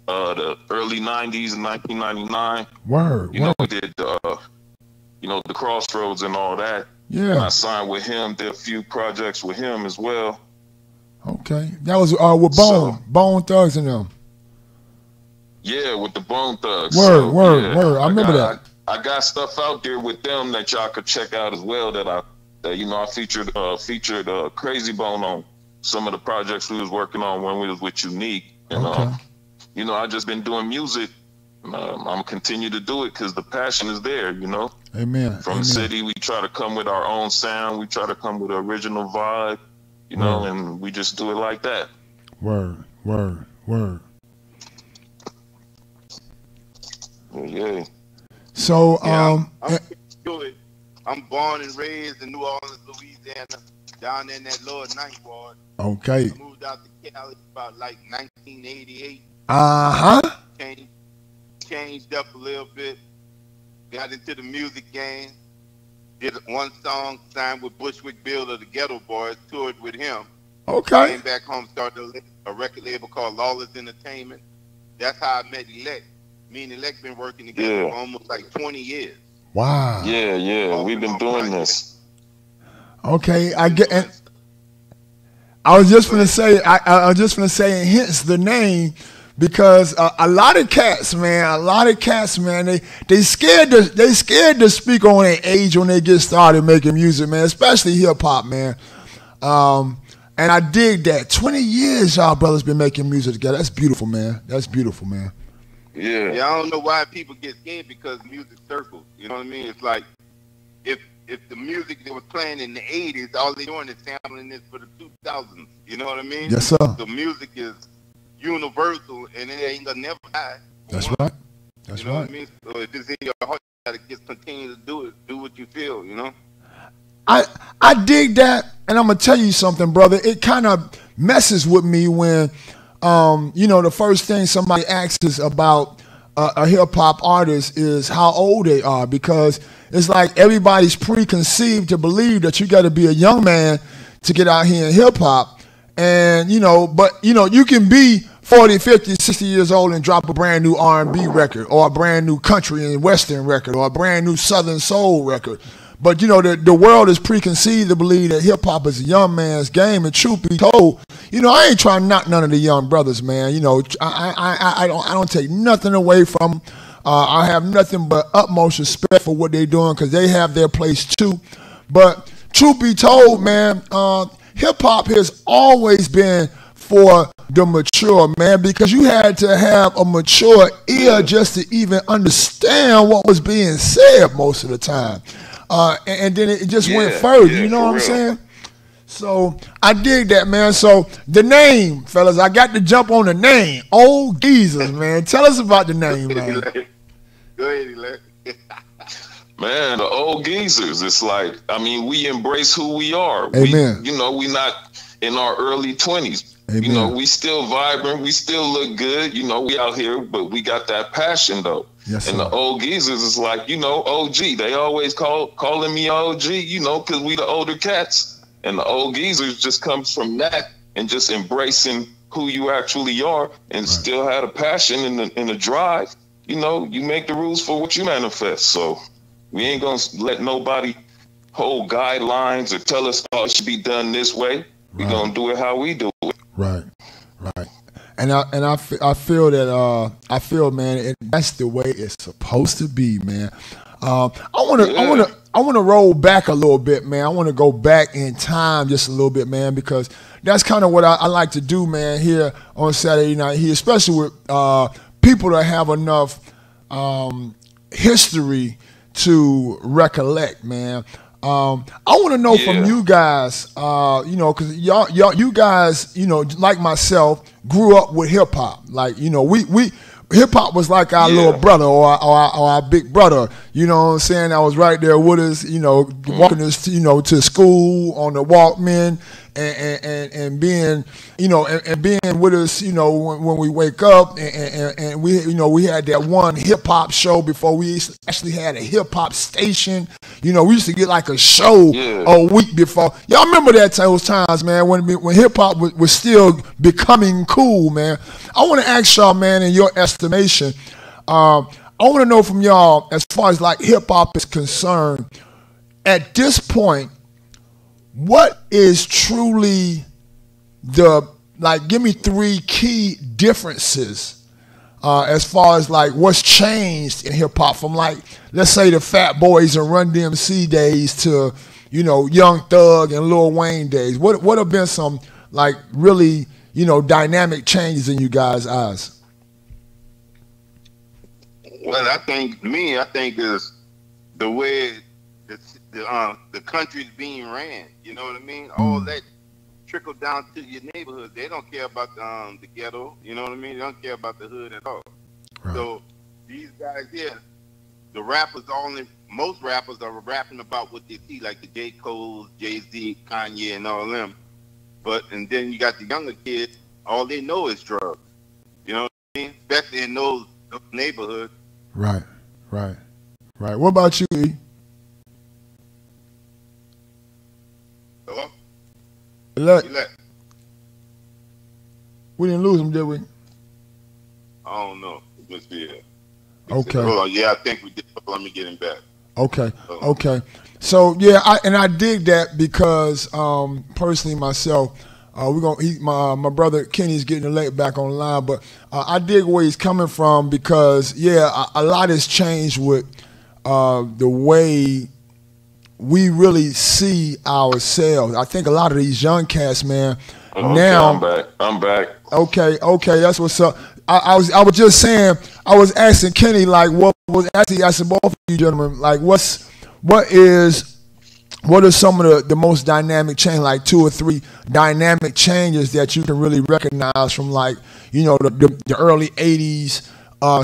the early 90s, 1999. You know, we did, you know, the Crossroads and all that. Yeah. And I signed with him, did a few projects with him as well. Okay. That was with Bone Thugs and them. Yeah, with the Bone Thugs. Word. I remember that. I got stuff out there with them that y'all could check out as well that you know, I featured Crazy Bone on some of the projects we was working on when we was with Unique. And, you know, I just been doing music. I'm gonna continue to do it because the passion is there, you know. Amen. From the city, we try to come with our own sound. We try to come with an original vibe, you know, and we just do it like that. Word. Yeah. So, I'm born and raised in New Orleans, Louisiana, down in that lower Ninth Ward. Okay. I moved out to Cali about like 1988. Changed up a little bit. Got into the music game. Did one song, signed with Bushwick Bill of the Ghetto Boys, toured with him. Okay. Came back home, started a record label called Lawless Entertainment. That's how I met Elect. Me and Elect been working together for almost like 20 years. Wow. Yeah. We've been doing this. Okay, I get. And I was just gonna say. I was just gonna say, and hence the name, because a lot of cats, man, they scared to speak on their age when they get started making music, man, especially hip hop, man. And I dig that. 20 years y'all brothers been making music together. That's beautiful, man. Yeah, I don't know why people get scared because music circles. You know what I mean? It's like if the music they was playing in the 80s, all they doing is sampling this for the 2000s. You know what I mean? Yes, sir. The music is universal and it ain't gonna never die. That's right. You know what I mean? So if it's in your heart, you gotta just continue to do it. Do what you feel, you know? I dig that, and I'm gonna tell you something, brother. It kind of messes with me when you know, the first thing somebody asks about a hip hop artist is how old they are, because it's like everybody's preconceived to believe that you got to be a young man to get out here in hip hop. And, you know, but, you know, you can be 40, 50, 60 years old and drop a brand new R&B record or a brand new country and western record or a brand new southern soul record. But, you know, the world is preconceived to believe that hip-hop is a young man's game. And truth be told, you know, I ain't trying to knock none of the young brothers, man. You know, I don't take nothing away from them. I have nothing but utmost respect for what they're doing because they have their place too. But truth be told, man, hip-hop has always been for the mature, man, because you had to have a mature ear just to even understand what was being said most of the time. And then it just went further, you know what I'm saying? So I dig that, man. So the name, fellas, I got to jump on the name. Old Geezers, man. Tell us about the name, man. Go ahead, Elect. Man, the Old Geezers, it's like, I mean, we embrace who we are. Amen. You know, we not in our early 20s. Amen. You know, we still vibrant. We still look good. You know, we out here, but we got that passion, though. Yes, and sir. the Old Geezers is like, you know, OG. They always calling me OG, you know, because we the older cats. And the Old Geezers just comes from that and just embracing who you actually are and still had a passion and a drive. You know, you make the rules for what you manifest. So we ain't going to let nobody hold guidelines or tell us, oh, it should be done this way. We're going to do it how we do it. Right. And I feel that man, that's the way it's supposed to be, man. I want I want to roll back a little bit, man. I want to go back in time just a little bit, man, because that's kind of what I like to do, man, here on Saturday night here, especially with people that have enough history to recollect, man. I want to know from you guys, you know, because you guys, you know, like myself, grew up with hip hop. Like, you know, we hip hop was like our little brother or our big brother. You know what I'm saying? That was right there with us. You know, walking us, you know, to school on the Walkman. And being, you know, and being with us, you know, when we wake up, and we, you know, we had that one hip hop show before we actually had a hip hop station. You know, we used to get like a show a week before. Y'all remember those times, man, when hip hop was still becoming cool, man. I want to ask y'all, man, in your estimation, I want to know from y'all, as far as like hip hop is concerned, at this point, what is truly give me 3 key differences as far as like what's changed in hip hop from, like, let's say the Fat Boys and Run DMC days to, you know, Young Thug and Lil Wayne days. What have been some like really, you know, dynamic changes in you guys' eyes? Well, I think is the way the country's being ran. You know what I mean? All that trickle down to your neighborhood. They don't care about the ghetto. You know what I mean? They don't care about the hood at all. Right. So these guys here, the rappers most rappers are rapping about what they see, like the J. Cole, Jay-Z, Kanye, and all them. And then you got the younger kids, all they know is drugs. You know what I mean? Especially in those neighborhoods. Right. What about you, E? Hello? Look, we didn't lose him, did we? I don't know. It must be it. Okay. Hold on. Yeah, I think we did. Let me get him back. Okay. So yeah, I dig that because personally myself, my brother Kenny's getting late back on the line, but I dig where he's coming from because a lot has changed with the way we really see ourselves. I think a lot of these young cats, man, now I'm back. Okay, that's what's up. I was just saying, I was asking Kenny, like, what was actually asking both of you gentlemen, like, what are some of the most dynamic change, like 2 or 3 dynamic changes that you can really recognize from, like, you know, the early '80s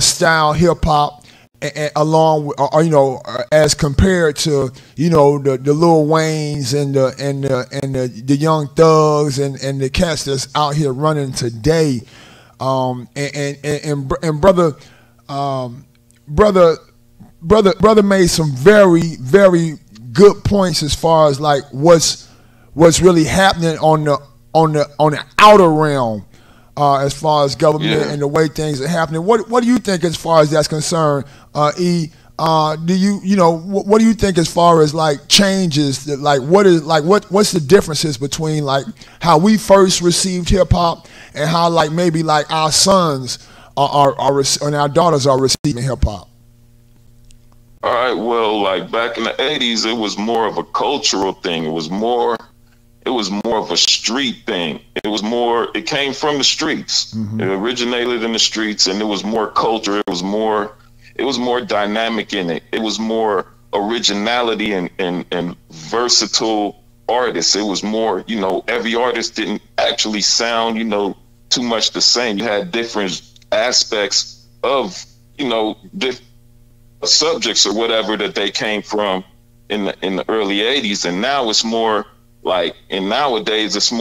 style hip hop, along with, you know, as compared to, you know, the Lil Waynes and the Young Thugs and the cats that's out here running today, and brother made some very, very good points as far as like what's really happening on the outer realm. As far as government and the way things are happening, what do you think as far as that's concerned, E? Do you know what do you think as far as like changes that, like, what's the differences between like how we first received hip hop and how like maybe like our sons and our daughters are receiving hip hop? All right, well, like back in the '80s, it was more of a cultural thing. It was more of a street thing. It came from the streets. Mm-hmm. It originated in the streets, and it was more culture. It was more dynamic in it. It was more originality and versatile artists. It was more, you know, every artist didn't actually sound, you know, too much the same. You had different aspects of, you know, different subjects or whatever that they came from in the early '80s, and now it's more like, and nowadays it's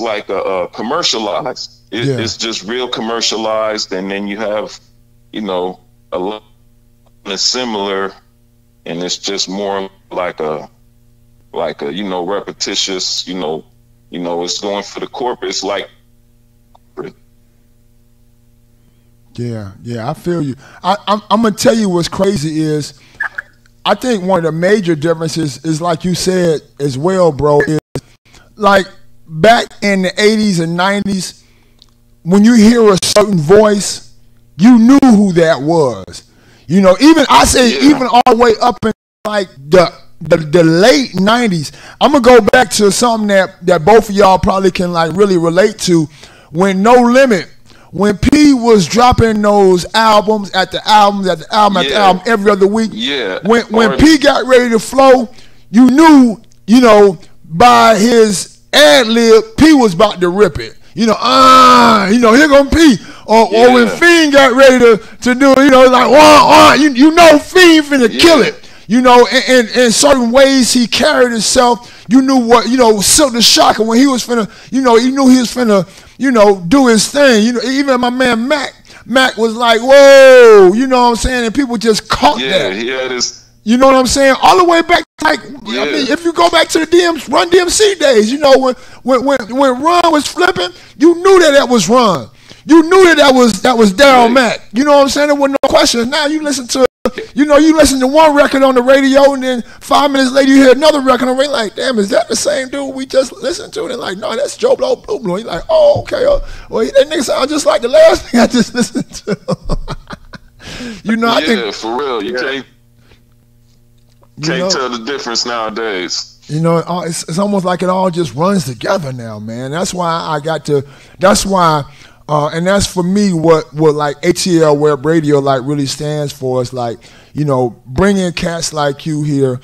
like a commercialized. It's just real commercialized, and then you have, you know, a lot of similar, and it's just more like a you know, repetitious, you know, it's going for the corporate. It's like, yeah, I feel you. I'm gonna tell you what's crazy is, I think one of the major differences is, like you said as well, bro, is like back in the '80s and '90s, when you hear a certain voice, you knew who that was. You know, even all the way up in like the late 90s. I'm going to go back to something that both of y'all probably can like really relate to. When No Limit, when P was dropping those albums after albums after album after album every other week. Yeah. When P got ready to flow, you knew, you know, by his ad lib, P was about to rip it. You know, here gonna P. Or when Fiend got ready to do, you know, like, you know Fiend finna kill it. You know, in certain ways he carried himself. You knew what, you know, Silk the Shocker, when he was finna, you know, you knew he was finna, you know, do his thing. You know, even my man Mac was like, whoa, you know what I'm saying? And people just caught that. Yeah, he had his... You know what I'm saying? All the way back, like, I mean, if you go back to the Run DMC days, you know, when Run was flipping, you knew that was Run. You knew that was Daryl Mack. You know what I'm saying? There wasn't no question. Now you listen to, you know, you listen to one record on the radio, and then 5 minutes later you hear another record on the radio. Like, damn, is that the same dude we just listened to? And they're like, no, that's Joe Blow Blue Blue. You're like, oh, okay. Well, that nigga sound just like the last thing I just listened to. You know, I think for real, you can't tell the difference nowadays. You know, it's almost like it all just runs together now, man. That's why and that's for me what like ATL Web Radio like really stands for. Is like, you know, bringing cats like you here,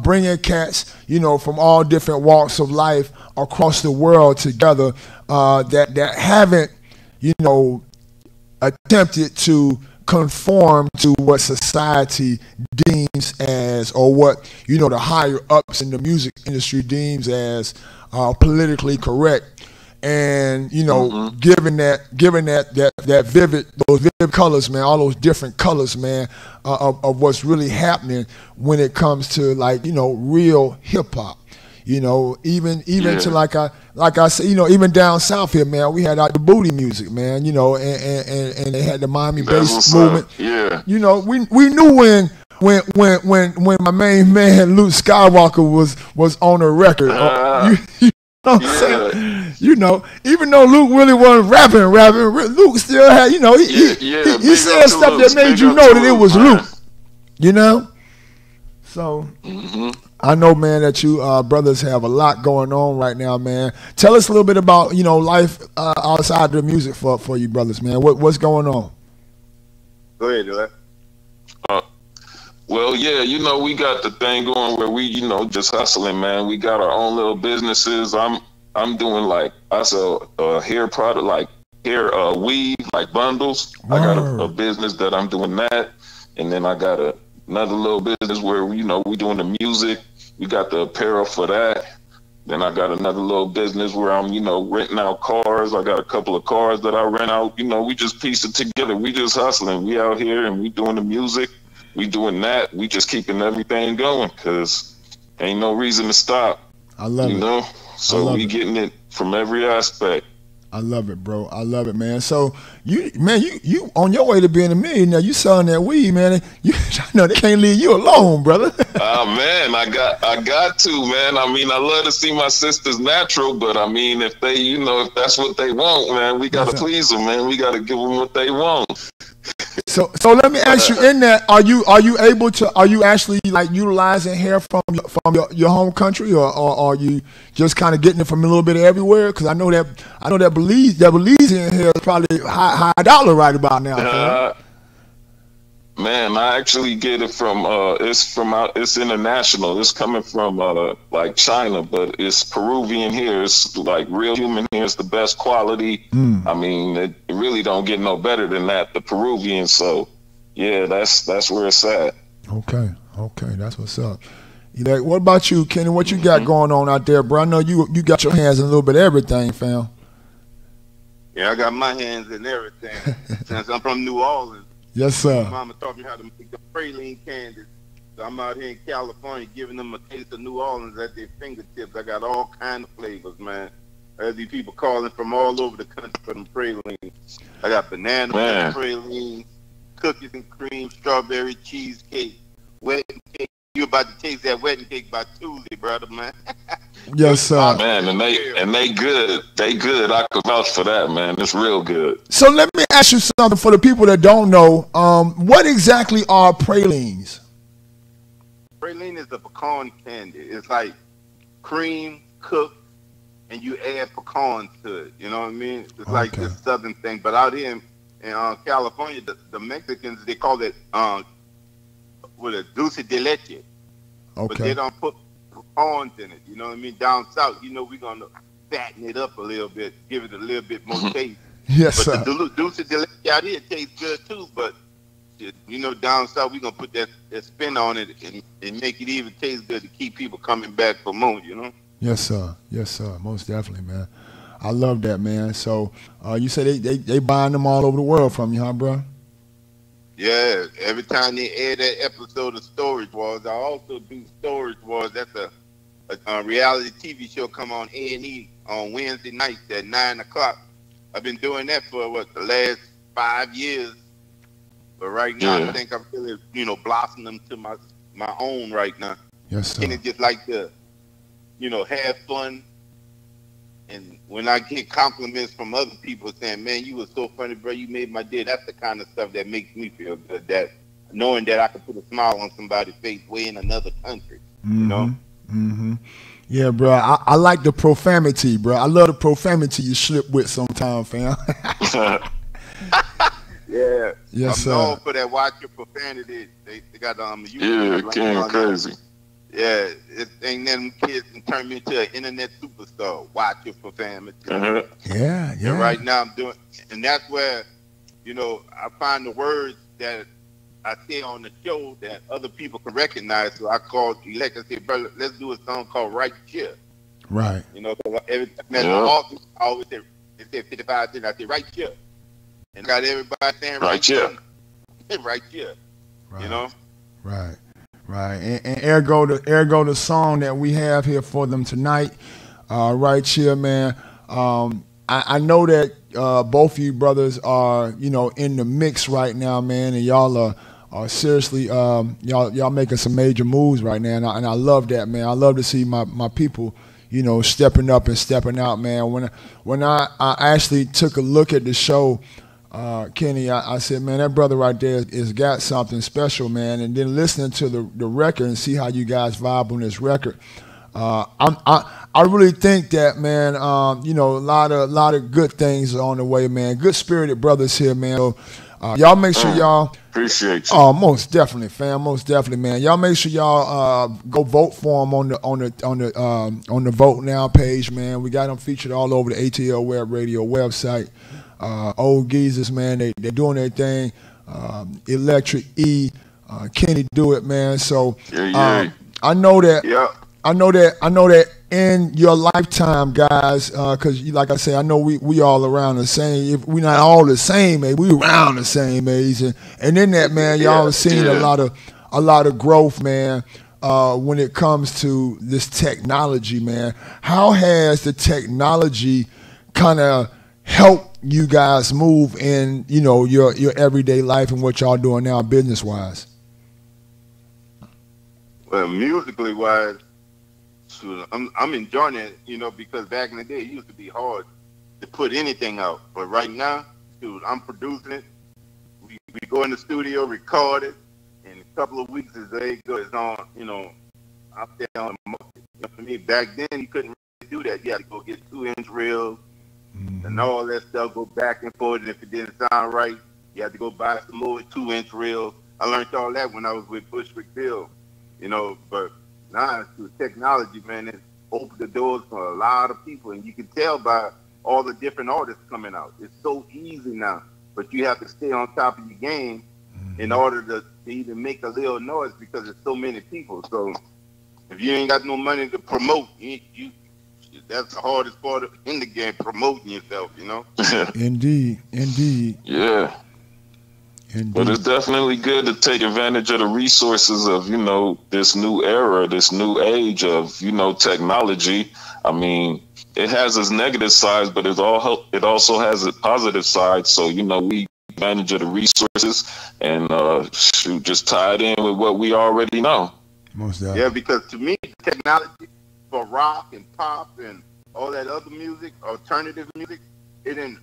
bringing cats, you know, from all different walks of life across the world together, that haven't, you know, attempted to conform to what society deems as, or what, you know, the higher ups in the music industry deems as politically correct. And, you know, given that those vivid colors, man, all those different colors, man, of what's really happening when it comes to, like, you know, real hip hop. You know, even to like I said, you know, even down south here, man, we had the booty music, man, you know, and they had the Miami bass movement. Yeah. You know, we knew when my main man Luke Skywalker was on a record. You know what I'm saying? You know, even though Luke really wasn't rapping, Luke still had, you know, he said stuff that made you know that it was Luke. You know? So I know, man, that you brothers have a lot going on right now, man. Tell us a little bit about, you know, life outside of the music for you brothers, man. What's going on? Go ahead, Dylan. Well, yeah, you know, we got the thing going where we, you know, just hustling, man. We got our own little businesses. I'm doing, like, I sell hair product, like hair weave, like bundles. I got a business that I'm doing that, and then I got another little business where, you know, we doing the music. We got the apparel for that. Then I got another little business where I'm, you know, renting out cars. I got a couple of cars that I rent out. You know, we just piece it together. We just hustling. We out here and we doing the music. We doing that. We just keeping everything going because ain't no reason to stop. I love it. You know? So we getting it from every aspect. I love it, bro. I love it, man. So you on your way to being a millionaire. You selling that weed, man. I know they can't leave you alone, brother. Oh man, I got to, man. I mean, I love to see my sisters natural, but I mean, if they, you know, if that's what they want, man, we gotta please them, man. We gotta give them what they want. So let me ask you, in that, are you actually like utilizing hair from your home country, or are you just kind of getting it from a little bit of everywhere? Because I know that Belizean hair is probably high dollar right about now. Man, I actually get it from it's international. It's coming from like China, but it's Peruvian hair. It's like real human hair. It's the best quality. I mean, it really don't get no better than that, the Peruvian. So yeah, that's where it's at. Okay, that's what's up. What about you, Kenny? What you got going on out there, bro? I know you got your hands in a little bit of everything, fam. Yeah, I got my hands in everything since I'm from New Orleans. Yes, sir. My mama taught me how to make the praline candies. So I'm out here in California giving them a taste of New Orleans at their fingertips. I got all kind of flavors, man. I have these people calling from all over the country for them pralines. I got banana pralines, cookies and cream, strawberry cheesecake, wedding cake. You about to taste that wedding cake by Tuesday, brother, man. Yes, sir. Man, and they good. They good. I could vouch for that, man. It's real good. So let me ask you something for the people that don't know. What exactly are pralines? praline is a pecan candy. It's like cream cooked, and you add pecans to it. You know what I mean? It's like this southern thing. But out here in California, the Mexicans, they call it with a dulce de leche. But they don't put pecans in it. You know what I mean? Down south, you know, we're gonna fatten it up a little bit, give it a little bit more taste. Yes, but sir. The dulce de leche out here tastes good too, but you know, down south we're gonna put that spin on it and make it even taste good to keep people coming back for more. You know? Yes, sir. Yes, sir. Most definitely, man. I love that, man. So you say they buying them all over the world from you, huh, bro? Yeah. Every time they air that episode of Storage Wars, I also do Storage Wars. That's a reality TV show come on A&E on Wednesday nights at 9 o'clock. I've been doing that for the last 5 years. But right now, I think I'm really, you know, blossoming to my own right now. Yes, sir. And it's just like to, you know, have fun. And when I get compliments from other people saying, man, you were so funny, bro, you made my day. That's the kind of stuff that makes me feel good, that knowing that I can put a smile on somebody's face way in another country, you know? Mm-hmm. Yeah, bro. I like the profanity, bro. I love the profanity you slip with sometimes, fam. Yeah. Yes, I'm sir. known for that. Watch your profanity. They got yeah, King crazy. Yeah, it ain't them kids can turn me into an internet superstar. Watch your profanity. Yeah, yeah. And right now I'm doing, and that's where, you know, I find the words that I say on the show that other people can recognize. So I called Elect and said, brother, let's do a song called Right Here. Right. You know, because every time at the office, I always say, they said 55 cents, I say Right Here. And got everybody saying Right Here. Right Here. Right. You know? Right. Right. And ergo the song that we have here for them tonight, Right Here, man. I know that both of you brothers are, you know, in the mix right now, man, and y'all are seriously y'all making some major moves right now, and I love that, man. I love to see my people, you know, stepping up and stepping out, man. When I actually took a look at the show, Kenny, I said, man, that brother right there has got something special, man. And then listening to the record and see how you guys vibe on this record, I really think that, man, you know, a lot of good things are on the way, man. Good spirited brothers here, man. So, y'all make sure y'all appreciate you. Oh, most definitely, fam. Most definitely, man. Y'all make sure y'all go vote for them on the Vote Now page, man. We got them featured all over the ATL Web Radio website. Old geezers, man, they doing their thing. Electric E, Kenny do it, man. So I know that in your lifetime, guys, because like I say, I know we all around the same. If we not all the same age, we around the same age, and in that, man, y'all have seen a lot of growth, man. When it comes to this technology, man, how has the technology kind of helped you guys move in, you know, your everyday life and what y'all doing now business wise? Well, musically wise, I'm enjoying it, you know, because back in the day it used to be hard to put anything out, but right now, dude, I'm producing it. We go in the studio, record it, and a couple of weeks as they go, it's on, you know, out there on the market. You know what I mean? Back then you couldn't really do that. You had to go get 2-inch reels. And all that stuff, go back and forth, and if it didn't sound right, you had to go buy some more 2-inch reels. I learned all that when I was with Bushwick Bill, you know, but now through technology, man, it opened the doors for a lot of people, and you can tell by all the different artists coming out. It's so easy now, but you have to stay on top of your game in order to even make a little noise because there's so many people. So if you ain't got no money to promote, that's the hardest part in the game, promoting yourself, you know? Indeed. Yeah. Indeed. But it's definitely good to take advantage of the resources of, you know, this new era, this new age of, you know, technology. I mean, it has its negative sides, but it also has its positive sides. So, you know, we take advantage of the resources and just tie it in with what we already know. Most definitely. Yeah, because to me, technology for rock and pop and all that other music, alternative music, it done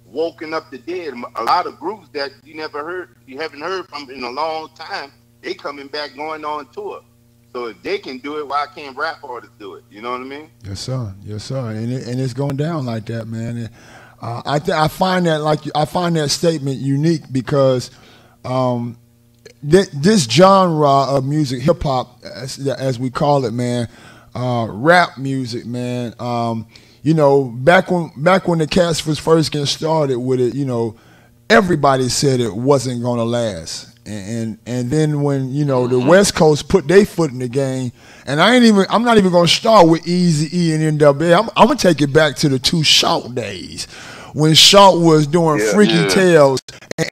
woken up the dead. A lot of groups that you haven't heard from in a long time, they coming back going on tour. So if they can do it, why can't rap artists do it? You know what I mean? Yes, sir. Yes, sir. And it's going down like that, man. And, I find that statement unique because this genre of music, hip hop, as we call it, man, rap music, man. You know, back when the cats was first getting started with it, you know, everybody said it wasn't gonna last. And then when, you know, the West Coast put their foot in the game, and I'm not even gonna start with Eazy-E and NWA. I'm gonna take it back to the Too Short days when Short was doing Freaky Tales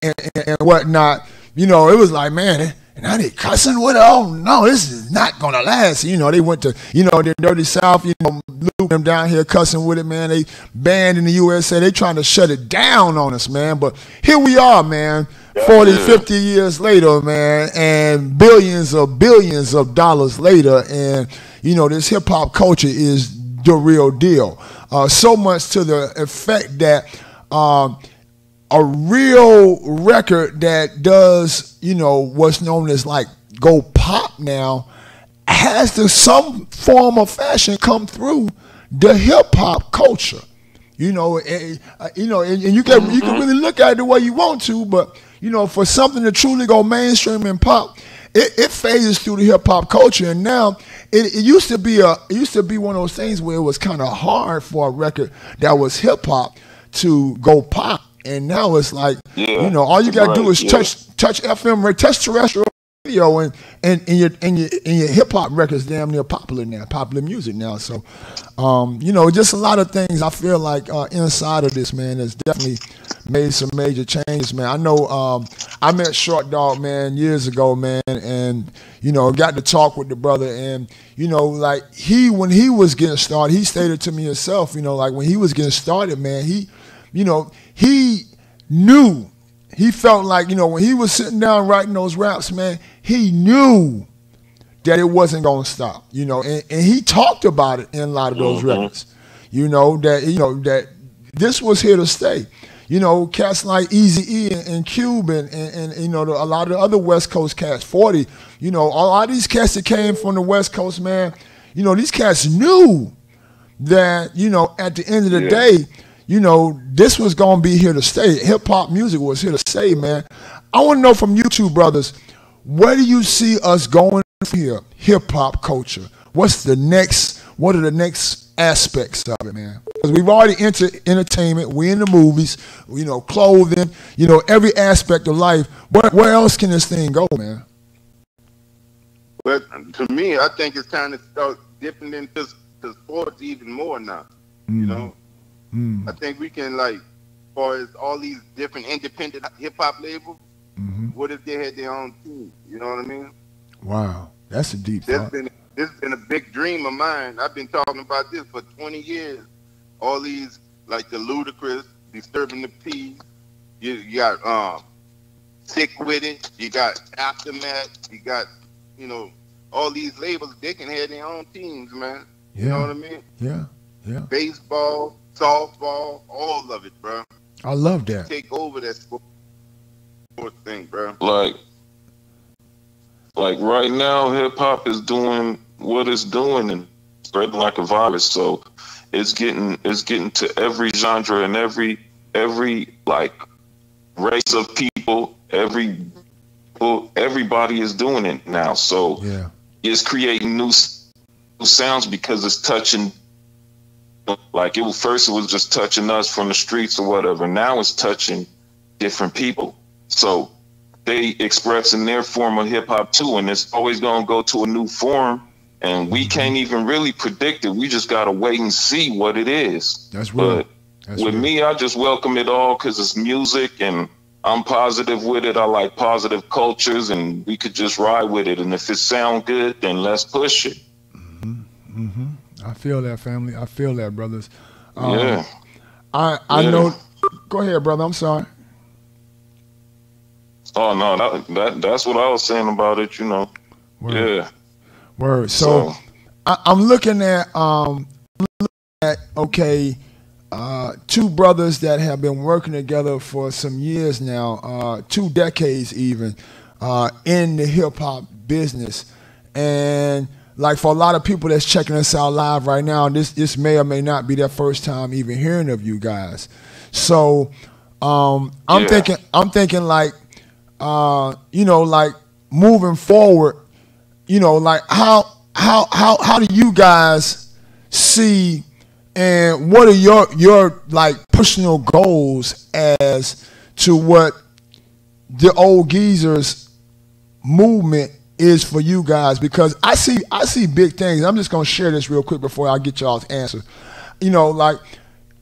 and whatnot. You know, it was like, man, now they cussing with it. Oh no, this is not gonna last. You know, they went to, you know, the Dirty South, you know, loop them down here cussing with it, man. They banned in the USA. They trying to shut it down on us, man. But here we are, man, 40, 50 years later, man, and billions of dollars later, and you know, this hip hop culture is the real deal. So much to the effect that a real record that does, you know, what's known as like go pop now has to some form of fashion come through the hip hop culture. You know, and you can really look at it the way you want to, but you know, for something to truly go mainstream and pop, it phases through the hip hop culture. And now it used to be one of those things where it was kind of hard for a record that was hip hop to go pop. And now it's like, you know, all you gotta do is touch FM, touch terrestrial radio, and your hip hop records damn near popular now, popular music now. So, you know, just a lot of things I feel like inside of this, man, has definitely made some major changes, man. I know I met Short Dog, man, years ago, man, and you know, got to talk with the brother, and you know, like when he was getting started, he stated to me himself, you know, like when he was getting started, man, you know, he knew, he felt like, you know, when he was sitting down writing those raps, man, he knew that it wasn't going to stop, you know, and he talked about it in a lot of those records, you know, that this was here to stay. You know, cats like Eazy-E and Cube and you know, a lot of the other West Coast cats, 40, you know, a lot of these cats that came from the West Coast, man, you know, these cats knew that, you know, at the end of the day, you know, this was going to be here to stay. Hip-hop music was here to stay, man. I want to know from you two brothers, where do you see us going from here, hip-hop culture? What are the next aspects of it, man? Because we've already entered entertainment. We're in the movies, you know, clothing, you know, every aspect of life. Where else can this thing go, man? But to me, I think it's time to start dipping into sports even more now, you know? I think we can, like, as far as all these different independent hip-hop labels, what if they had their own team? You know what I mean? Wow, that's a deep thought. This has been a big dream of mine. I've been talking about this for 20 years. All these, like the Ludacris, Disturbing the Peace, you got Sick With It, you got Aftermath, you got, you know, all these labels, they can have their own teams, man. Yeah. You know what I mean? Yeah, yeah. Baseball, softball, all of it, bro. I love that. Take over that sport thing, bro. Like right now, hip hop is doing what it's doing and spreading like a virus. So it's getting to every genre and every like race of people. Everybody is doing it now. So it's creating new sounds because it's touching. Like it was just touching us from the streets or whatever. Now it's touching different people. So they expressing their form of hip hop too, and it's always gonna go to a new form, and we can't even really predict it. We just gotta wait and see what it is. That's real. But with me, I just welcome it all because it's music, and I'm positive with it. I like positive cultures, and we could just ride with it. And if it sounds good, then let's push it. I feel that, family. I feel that, brothers. I know. Go ahead, brother. I'm sorry. Oh no, that's what I was saying about it. You know. Word. Yeah. Word. So I'm looking at two brothers that have been working together for some years now, 2 decades even, in the hip hop business. And like for a lot of people that's checking us out live right now, this may or may not be their first time even hearing of you guys. So I'm thinking like you know, like moving forward, you know, like how do you guys see, and what are your like personal goals as to what the Old Geezers movement is for you guys? Because I see big things. I'm just gonna share this real quick before I get y'all's answer. You know, like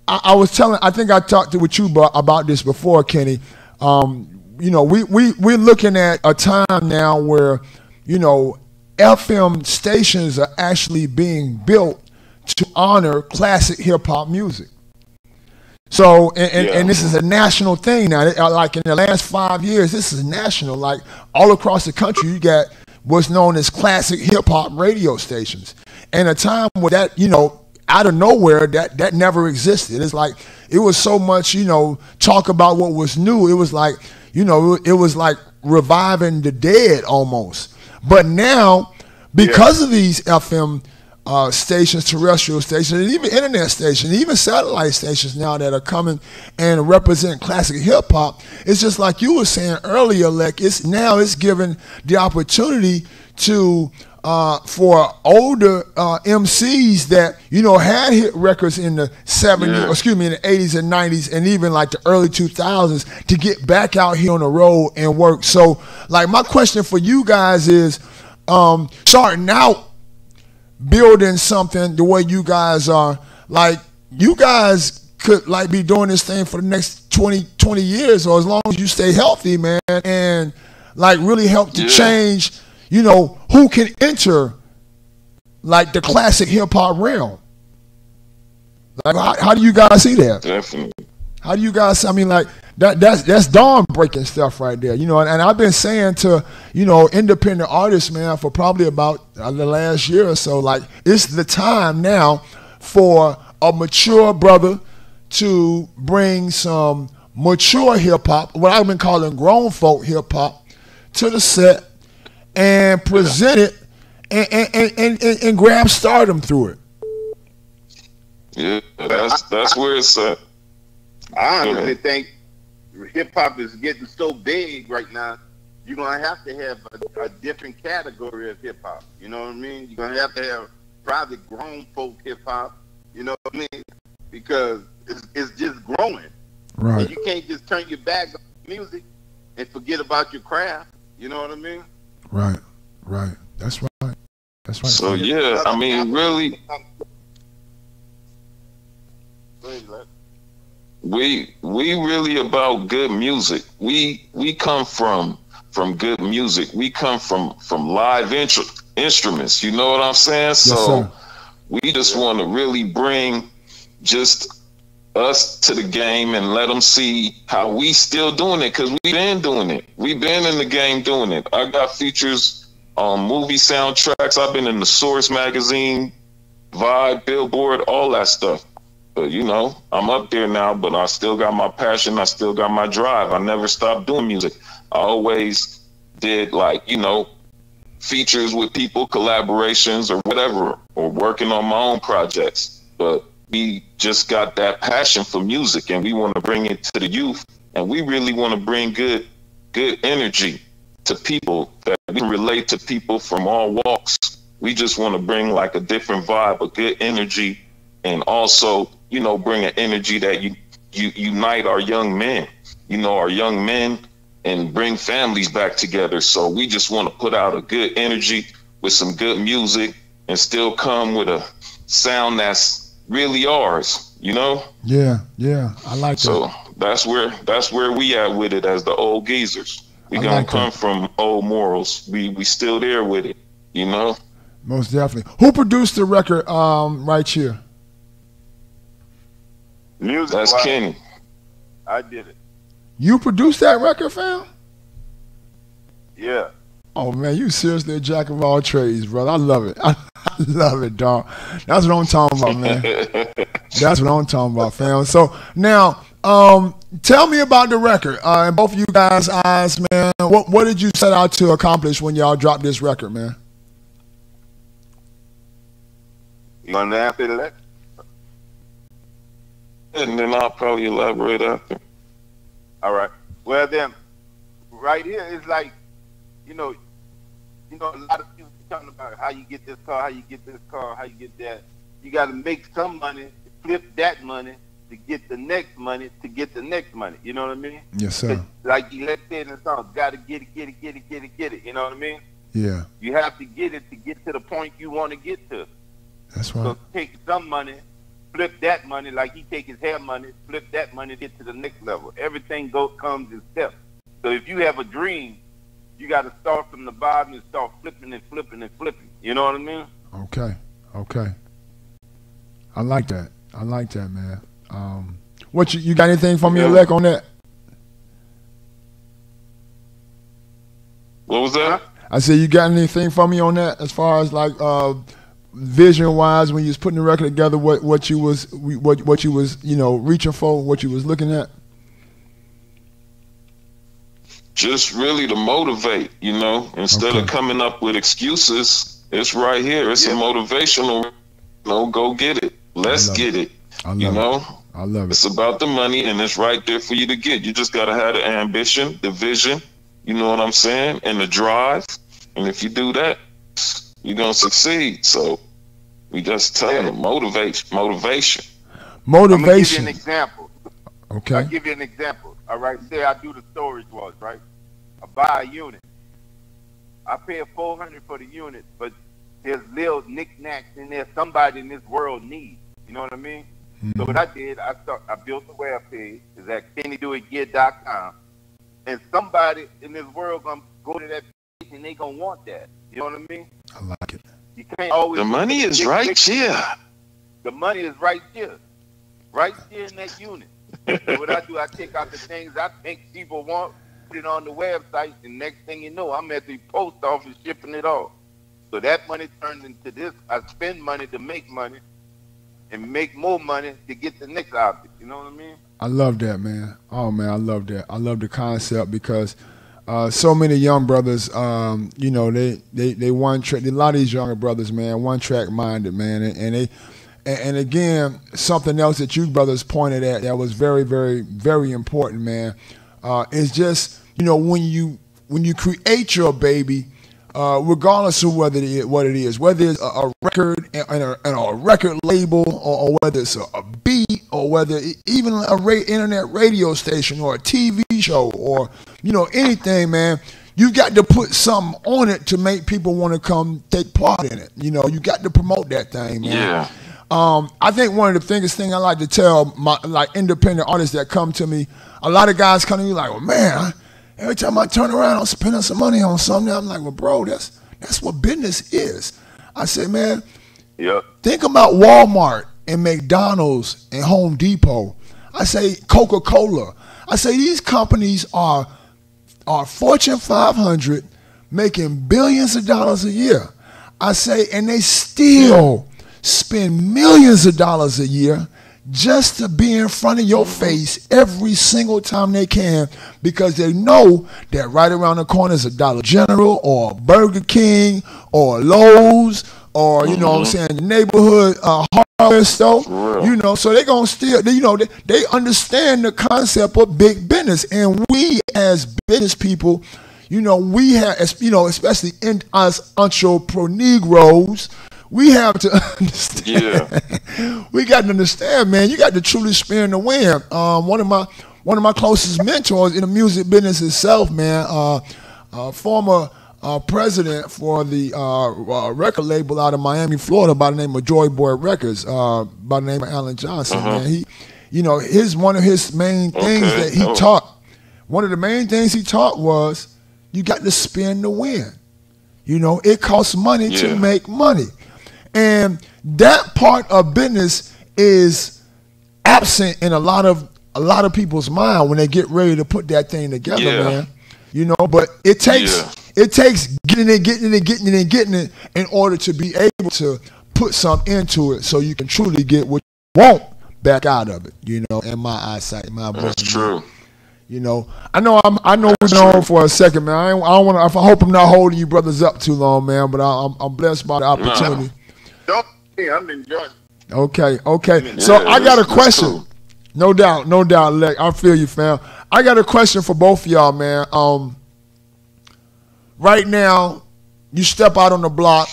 I was telling, I think I talked with you about this before, Kenny. You know, we're looking at a time now where, you know, FM stations are actually being built to honor classic hip hop music. So, and this is a national thing now. Like in the last 5 years, this is national. Like all across the country, you got what's known as classic hip hop radio stations. And a time where that, you know, out of nowhere, that never existed. It's like, it was so much, you know, talk about what was new. It was like, you know, it was like reviving the dead almost. But now, because of these FM stations, terrestrial stations, and even internet stations, even satellite stations now that are coming and represent classic hip hop, it's just like you were saying earlier, like it's given the opportunity to for older MCs that, you know, had hit records in the 70s, excuse me, in the 80s and 90s, and even like the early 2000s to get back out here on the road and work. So, like, my question for you guys is, starting out building something the way you guys are, like, you guys could like be doing this thing for the next 20 years, or as long as you stay healthy, man, and like really help to change, you know, who can enter like the classic hip hop realm. Like, how do you guys see that? Definitely. How do you guys? I mean, like that's dawn breaking stuff right there, you know. And I've been saying to, you know, independent artists, man, for probably about the last year or so, like it's the time now for a mature brother to bring some mature hip hop, what I've been calling grown folk hip hop, to the set and present it and grab stardom through it. Yeah, that's where it's at. I honestly think hip hop is getting so big right now. You're gonna have to have a different category of hip hop. You know what I mean? You're gonna have to have probably grown folk hip hop. You know what I mean? Because it's just growing. Right. And you can't just turn your back on music and forget about your craft. You know what I mean? Right. Right. That's right. That's right. So yeah, I mean, really, we really about good music. We come from good music. We come from live instruments. You know what I'm saying? Yes, so sir. we just want to really bring just us to the game and let them see how we still doing it, because we've been doing it. We've been in the game doing it. I got features on movie soundtracks. I've been in the Source magazine, Vibe, Billboard, all that stuff. But, you know, I'm up there now, but I still got my passion. I still got my drive. I never stopped doing music. I always did, like, you know, features with people, collaborations or whatever, or working on my own projects. But we just got that passion for music, and we want to bring it to the youth. And we really want to bring good energy to people, that we can relate to people from all walks. We just want to bring like a different vibe, a good energy, and also, you know, bring an energy that you unite our young men, you know, our young men, and bring families back together. So we just want to put out a good energy with some good music and still come with a sound that's really ours, you know? Yeah, yeah, I like that. So that's where we at with it as the Old Geezers. We gonna come from old morals. We still there with it, you know? Most definitely. Who produced the record right here? Music. That's Kenny. I did it. You produced that record, fam? Yeah. Oh man, you seriously a jack of all trades, brother. I love it. I love it, dog. That's what I'm talking about, man. That's what I'm talking about, fam. So now, tell me about the record. In both of you guys' eyes, man. What did you set out to accomplish when y'all dropped this record, man? You want to answer that? And then I'll probably elaborate after. All right. Well then, right here is like, you know, a lot of people talking about how you get this car, how you get this car, how you get that. You got to make some money, flip that money to get the next money, to get the next money. You know what I mean? Yes, sir. Like you let's say in the song, got to get it. You know what I mean? Yeah. You have to get it to get to the point you want to get to. That's right. So take some money, flip that money, like he take his hair money, flip that money to get to the next level. Everything comes in steps. So if you have a dream, you got to start from the bottom and start flipping and flipping and flipping. You know what I mean? Okay. I like that. Man. What you got anything from me, Elect, on that? What was that? I said, you got anything from me on that as far as like vision wise when you was putting the record together, what you was reaching for, what you was looking at? Just really to motivate, instead of coming up with excuses, it's right here. It's a motivational, go get it. Let's get it. I love it. It's about the money, and it's right there for you to get. You just got to have the ambition, the vision, you know what I'm saying, and the drive. And if you do that, you're going to succeed. So we just telling them, motivation. I'm going to give you an example. Okay. I'll give you an example. All right, say I do the storage wars, right? I buy a unit. I pay $400 for the unit, but there's little knickknacks in there somebody in this world needs. You know what I mean? So what I did, I built a web page. It's at kennydoitgear.com. And somebody in this world gonna go to that page and they gonna want that. You know what I mean? I like it. You can't always. The money is right here. The money is right here in that unit. So what I do, I take out the things I think people want, put it on the website, and next thing you know, I'm at the post office shipping it off. So that money turns into this. I spend money to make money and make more money to get the next object. You know what I mean? I love that, man. Oh, man, I love that. I love the concept because so many young brothers, they one track. A lot of these younger brothers, man, one track minded, man, and again, something else that you brothers pointed at that was very, very, very important, man, is just when you create your baby, regardless of what it is, whether it's a record and a record label, or whether it's a beat, or whether even internet radio station or a TV show, or anything, man. You got to put something on it to make people want to come take part in it. You got to promote that thing, man. Yeah. I think one of the biggest things I like to tell my independent artists that come to me, a lot of guys come to me like, well, man, every time I turn around, I'm spending some money on something. I'm like, well, bro, that's what business is. I say, man, think about Walmart and McDonald's and Home Depot. I say Coca-Cola. I say these companies are Fortune 500, making billions of dollars a year. I say, and they still spend millions of dollars a year just to be in front of your face every single time they can, because they know that right around the corner is a Dollar General or a Burger King or Lowe's or, you know what I'm saying, the neighborhood hardware store, so they're going to still, they understand the concept of big business. And we as business people, we have, especially in us entrepreneurs, we have to understand. We got to understand, man. You got to truly spin the win. One of my closest mentors in the music business itself, man. Former president for the record label out of Miami, Florida, by the name of Joy Boy Records, by the name of Alan Johnson. Man, one of his main things that he taught. One of the main things he taught was you got to spin the win. It costs money to make money. And that part of business is absent in a lot of people's mind when they get ready to put that thing together, man. But it takes getting it in order to be able to put something into it so you can truly get what you want back out of it, in my eyesight, in my book. That's true. I know we've been on for a second, man. I don't want to. I hope I'm not holding you brothers up too long, man. But I'm blessed by the opportunity. Yeah, I'm enjoying it. Okay, okay. So I got a question. Cool. No doubt, Lex. I feel you, fam. I got a question for both of y'all, man. Right now, you step out on the block,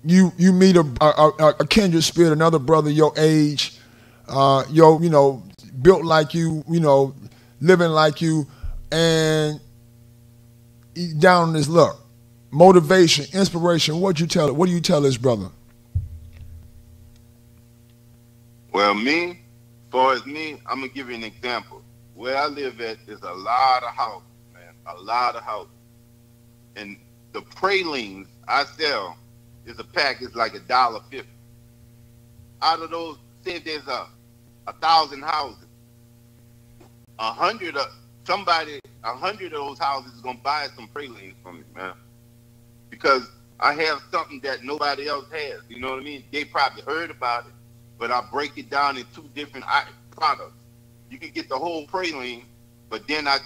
you meet a kindred spirit, another brother your age, built like you, living like you, and down on this luck. Motivation, inspiration. What do you tell this brother? Well, as far as me, I'm gonna give you an example. Where I live at is a lot of houses, man. A lot of houses. And the pralines I sell is a pack is like $1.50. Out of those, say if there's 1,000 houses, 100 of those houses is gonna buy some pralines from me, man. Because I have something that nobody else has. You know what I mean? They probably heard about it, but I break it down in 2 different products. You can get the whole praline, but then I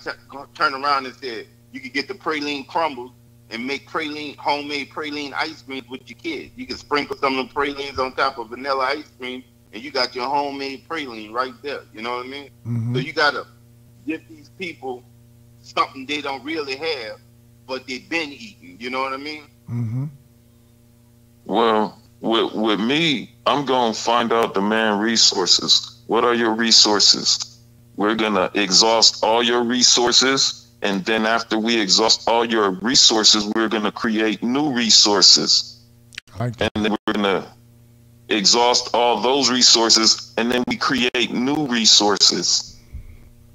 turn around and say you can get the praline crumbles and make homemade praline ice cream with your kids. You can sprinkle some of the pralines on top of vanilla ice cream, and you got your homemade praline right there. You know what I mean? Mm-hmm. So you gotta give these people something they don't really have, but they've been eating. You know what I mean? Mm-hmm. Well, with me, I'm gonna find out the man resources. What are your resources? We're gonna exhaust all your resources, and then after we exhaust all your resources, we're gonna create new resources. And then we're gonna exhaust all those resources, and then we create new resources.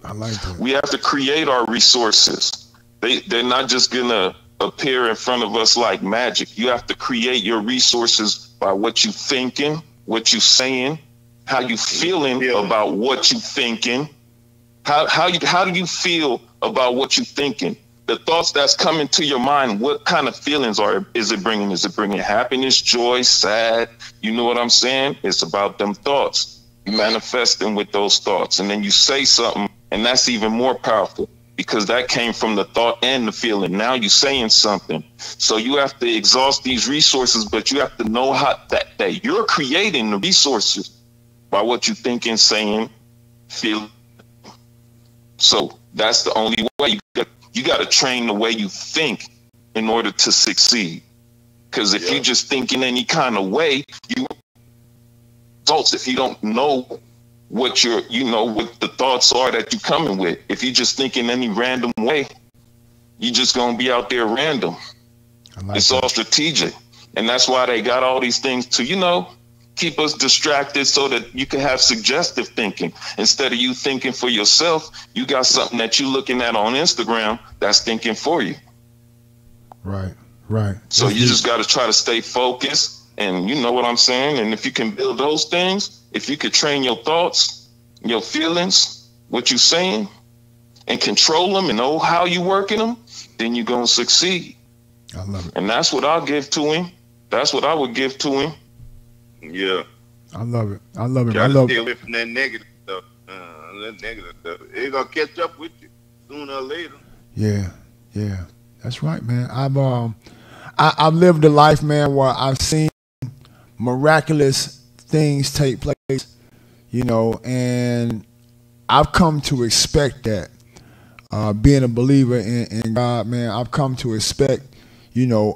I like that. We have to create our resources. They're not just gonna appear in front of us like magic. You have to create your resources by what you thinking, what you saying, how you feeling about what you thinking. How do you feel about what you thinking? The thoughts that's coming to your mind, what kind of feelings is it bringing? Is it bringing happiness, joy, sad? You know what I'm saying? It's about them thoughts. You manifest them with those thoughts, and then you say something, and that's even more powerful because that came from the thought and the feeling. Now you're saying something. So you have to exhaust these resources, but you have to know how that you're creating the resources by what you thinking, saying, feeling. So that's the only way. You got to train the way you think in order to succeed. Because if you just think in any kind of way, you results if you don't know what what the thoughts are that you're coming with. If you just think in any random way, you're just gonna be out there random. It's all strategic, and that's why they got all these things to keep us distracted so that you can have suggestive thinking. Instead of you thinking for yourself, you got something that you're looking at on Instagram that's thinking for you. Right. So you just got to try to stay focused, and you know what I'm saying? And if you can build those things, if you could train your thoughts, your feelings, what you're saying, and control them and know how you're working them, then you're going to succeed. I love it. And that's what I'll give to him. That's what I would give to him. Yeah. I love it. Try to stay away from that negative stuff. It's going to catch up with you sooner or later. Yeah. That's right, man. I've lived a life, man, where I've seen miraculous things take place, and I've come to expect that. Being a believer in God, man, I've come to expect,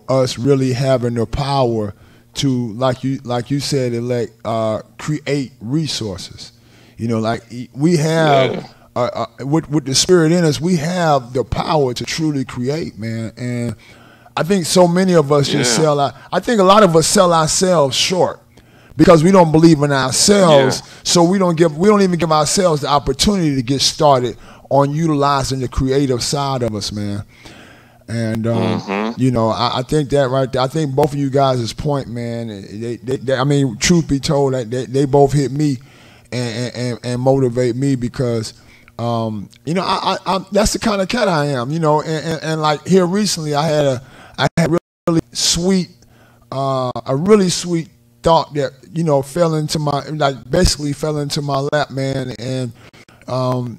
us really having the power to, like you said, create resources. We have with the spirit in us, we have the power to truly create, man. And I think so many of us just I think a lot of us sell ourselves short because we don't believe in ourselves. So we don't even give ourselves the opportunity to get started on utilizing the creative side of us, man. And I think that right there. I think both of you guys' point, man. They I mean, truth be told, they both hit me and motivate me because I that's the kind of cat I am, and like here recently I had a really sweet thought that basically fell into my lap, man. And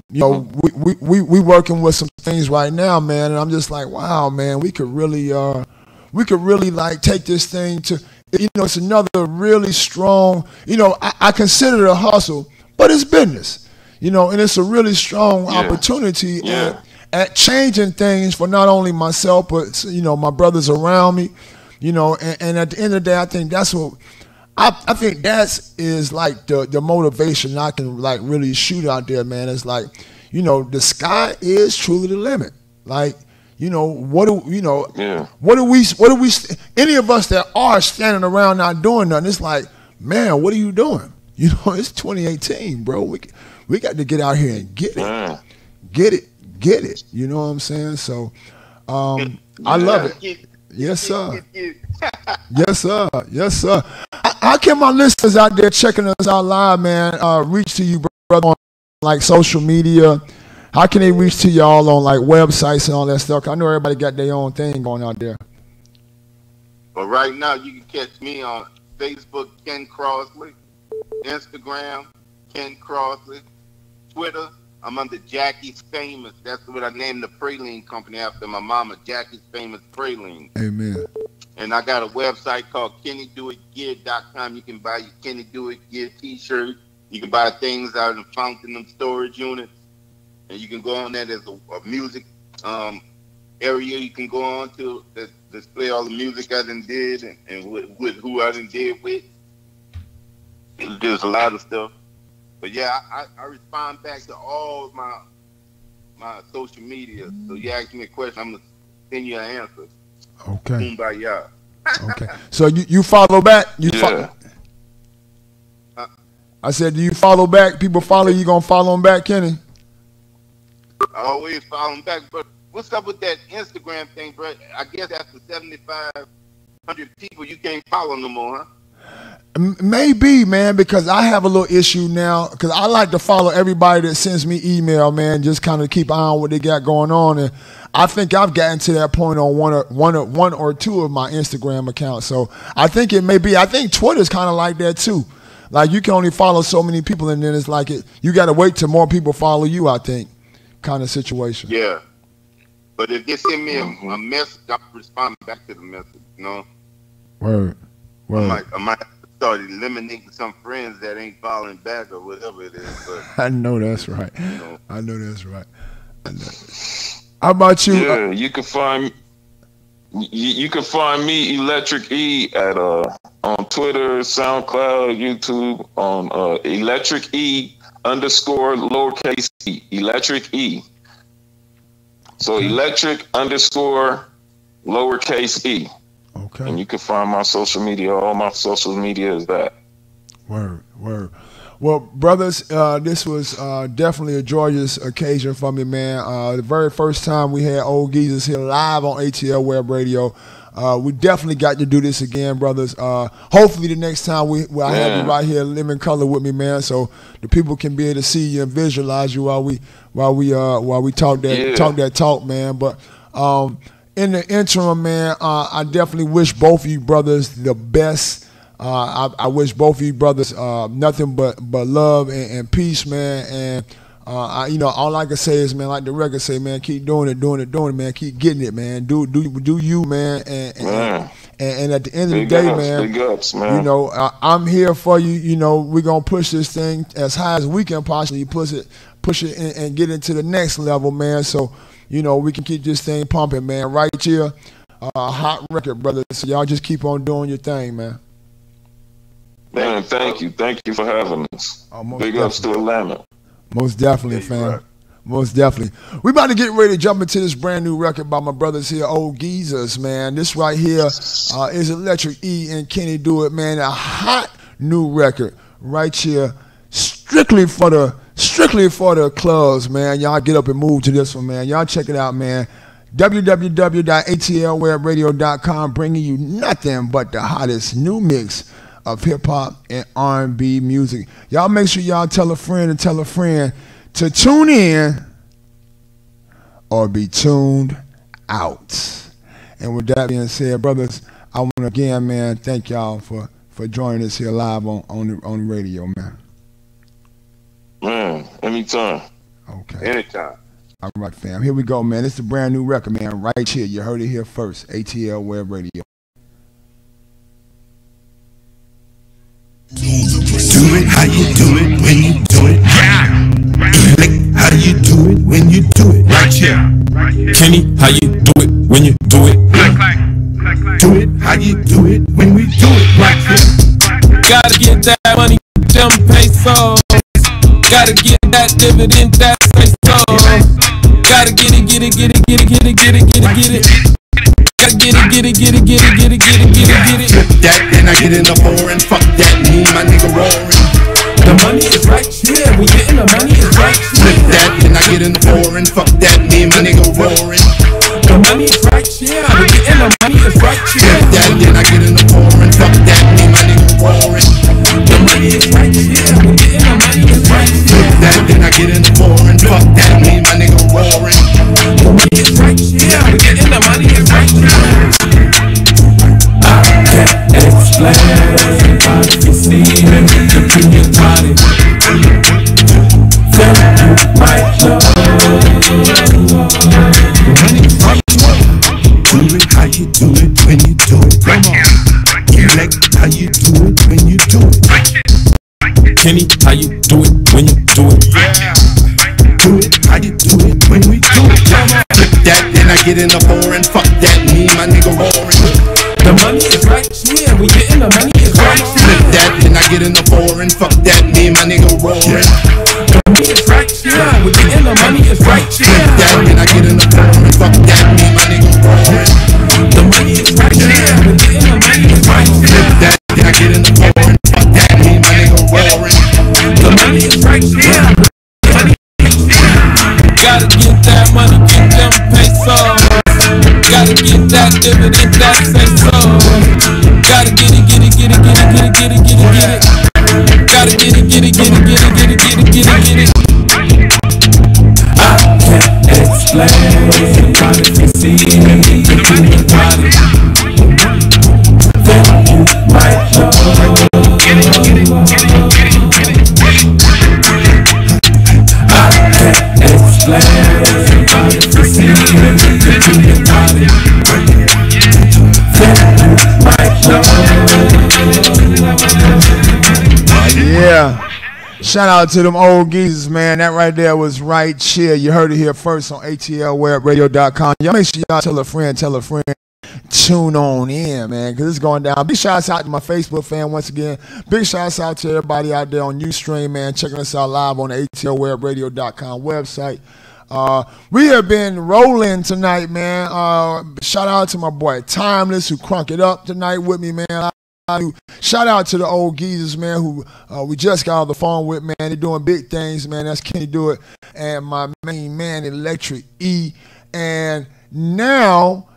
we working with some things right now, man, and I'm just like, wow, man, we could really like take this thing to you know, it's another really strong, you know, I consider it a hustle, but it's business, you know, and it's a really strong opportunity at changing things for not only myself, but, you know, my brothers around me, you know, and at the end of the day, I think that's what, I think that's is like the motivation I can like really shoot out there, man. It's like, you know, the sky is truly the limit. Like, you know, what do we, any of us that are standing around not doing nothing, it's like, man, what are you doing? You know, it's 2018, bro. We got to get out here and get it. Get it. You know what I'm saying? So, I love it. Yes, sir. Yes, sir. Yes, sir. How can my listeners out there checking us out live, man, reach to you, brother, on like social media? How can they reach to y'all on like websites and all that stuff? I know everybody got their own thing going out there. But right now, you can catch me on Facebook, Ken Crossley, Instagram, Ken Crossley, Twitter. I'm under Jackie's Famous. That's what I named the praline company after my mama, Jackie's Famous Praline. Amen. And I got a website called KennyDoItGear.com. You can buy your Kenny Do It Gear t-shirt. You can buy things out in Fountain storage units. And you can go on that as a music area. You can go on to display all the music I done did and with who I done did with. There's a lot of stuff. But yeah, I respond back to all my social media. So you ask me a question, I'm gonna send you an answer. Okay. Kumbaya. Okay. So you follow back? I said, do you follow back? People follow you, gonna follow them back, Kenny? I always follow them back. But what's up with that Instagram thing, bro? I guess after 7,500 people, you can't follow no more, huh? Maybe, man, because I have a little issue now because I like to follow everybody that sends me email, man, just kind of keep an eye on what they got going on. And I think I've gotten to that point on one or two of my Instagram accounts. So I think it may be. I think Twitter's kind of like that too. Like you can only follow so many people, and then it's like you got to wait till more people follow you, I think, kind of situation. Yeah. But if they send me a message, I'll respond back to the message, you know? Word. I might start eliminating some friends that ain't following back or whatever it is. But I know that's right. I know that's right. How about you? Yeah, you can find me Electric E at on Twitter, SoundCloud, YouTube on Electric E _lowercase e. Electric E. So Electric _lowercase e. Okay. And you can find my social media. All my social media is that. Word. Well, brothers, this was definitely a joyous occasion for me, man. The very first time we had Old Geezers here live on ATL Web Radio. We definitely got to do this again, brothers. Hopefully the next time I have you right here, living color with me, man, so the people can be able to see you and visualize you while we talk that talk, man. But in the interim, man, I definitely wish both of you brothers the best. I wish both of you brothers nothing but love and peace, man. And all I can say is, man, like the record say, man, keep doing it, man. Keep getting it, man. Do you, man. And at the end of the day, man, big ups, man. You know, I'm here for you. You know, we're gonna push this thing as high as we can possibly push it and get into the next level, man. So, you know, we can keep this thing pumping, man. Right here, hot record, brother. So y'all just keep on doing your thing, man. Man, thank you for having us. Big ups to Atlanta. Most definitely, fam. Right. Most definitely. We about to get ready to jump into this brand new record by my brothers here, Old Geezers, man. This right here is Electric E and Kenny Do It, man. A hot new record right here, strictly for the clubs, man. Y'all get up and move to this one, man. Y'all check it out, man. www.atlwebradio.com, bringing you nothing but the hottest new mix of hip-hop and R&B music. Y'all make sure y'all tell a friend to tune in or be tuned out. And with that being said, brothers, I want to again, man, thank y'all for joining us here live on the radio, man. Man, anytime. Okay. Anytime. All right, fam. Here we go, man. It's a brand new record, man, right here. You heard it here first. ATL Web Radio. how you do it when you do it. Elect how you do it when you do it. Right here. Kenny, how you do it when you do it? Do it how you do it when we do it. Right here. Gotta get that money, them pesos. Gotta get that dividend, that say so. Gotta get it, get it, get it, get it, get it, get it, get it, get it. Gotta get it, get it, get it, get it, get it, get it, get it, get it. Flip that, then I get in the foreign. Fuck that, me, my nigga roaring. The money is right here, we getting the money is right here. Flip that, then I get in the foreign. Fuck that, me, my nigga roaring. The money is right here, we getting the money is right here. Flip that, then I get in the foreign. Fuck that, me, my nigga roaring. The money is right here, we getting the money is right here. Flip that, then I get in the foreign. Fuck that, me, my nigga roaring. The money is right here, we getting the money is right here. I can't explain, but you see it in your body. Then you might know. Do it how you do it when you do it. Come on. Elect how you do it when you do it. Kenny, how you do it when you do it? Do it how you do it when we do it. Flip that, then I get in the foreign. Fuck that, me, my nigga roaring. The money is right here, we getting the money is right here. Flip that, then I get in the foreign. Fuck that, me, my nigga roaring. The money is right here, we getting the money is right here. Flip that, then I get in the foreign. Fuck that, me, my nigga roaring. The money is right here, we getting the money is right here. Flip that, then I get in the foreign. Fuck that, me, my nigga roaring. The money is right here, money is right here. Gotta get that money, get them pesos. Gotta get that dividend, that say so. Gotta get it, get it, get it, get it, get it, get it, get it, get it. Gotta get it, get it, get it, get it, get it, get it, get it, get it. I can't explain, but if you see it in your body, then you might know. Get it, get it, get it, get it, get it, get it. I can't explain, but if you see it in your body, then you might know. Yeah. Shout out to them old geezers, man. That right there was right here. You heard it here first on ATLWEBRADIO.com. Y'all make sure y'all tell a friend, tune on in, man, because it's going down. Big shouts out to my Facebook fan once again. Big shouts out to everybody out there on Ustream, man, checking us out live on the ATLWEBRADIO.com website. We have been rolling tonight, man. Shout out to my boy Timeless who crunk it up tonight with me, man. Shout out to the old geezers, man, who we just got on the phone with, man. They're doing big things, man. That's Kenny Do It and my main man, Electric E. And now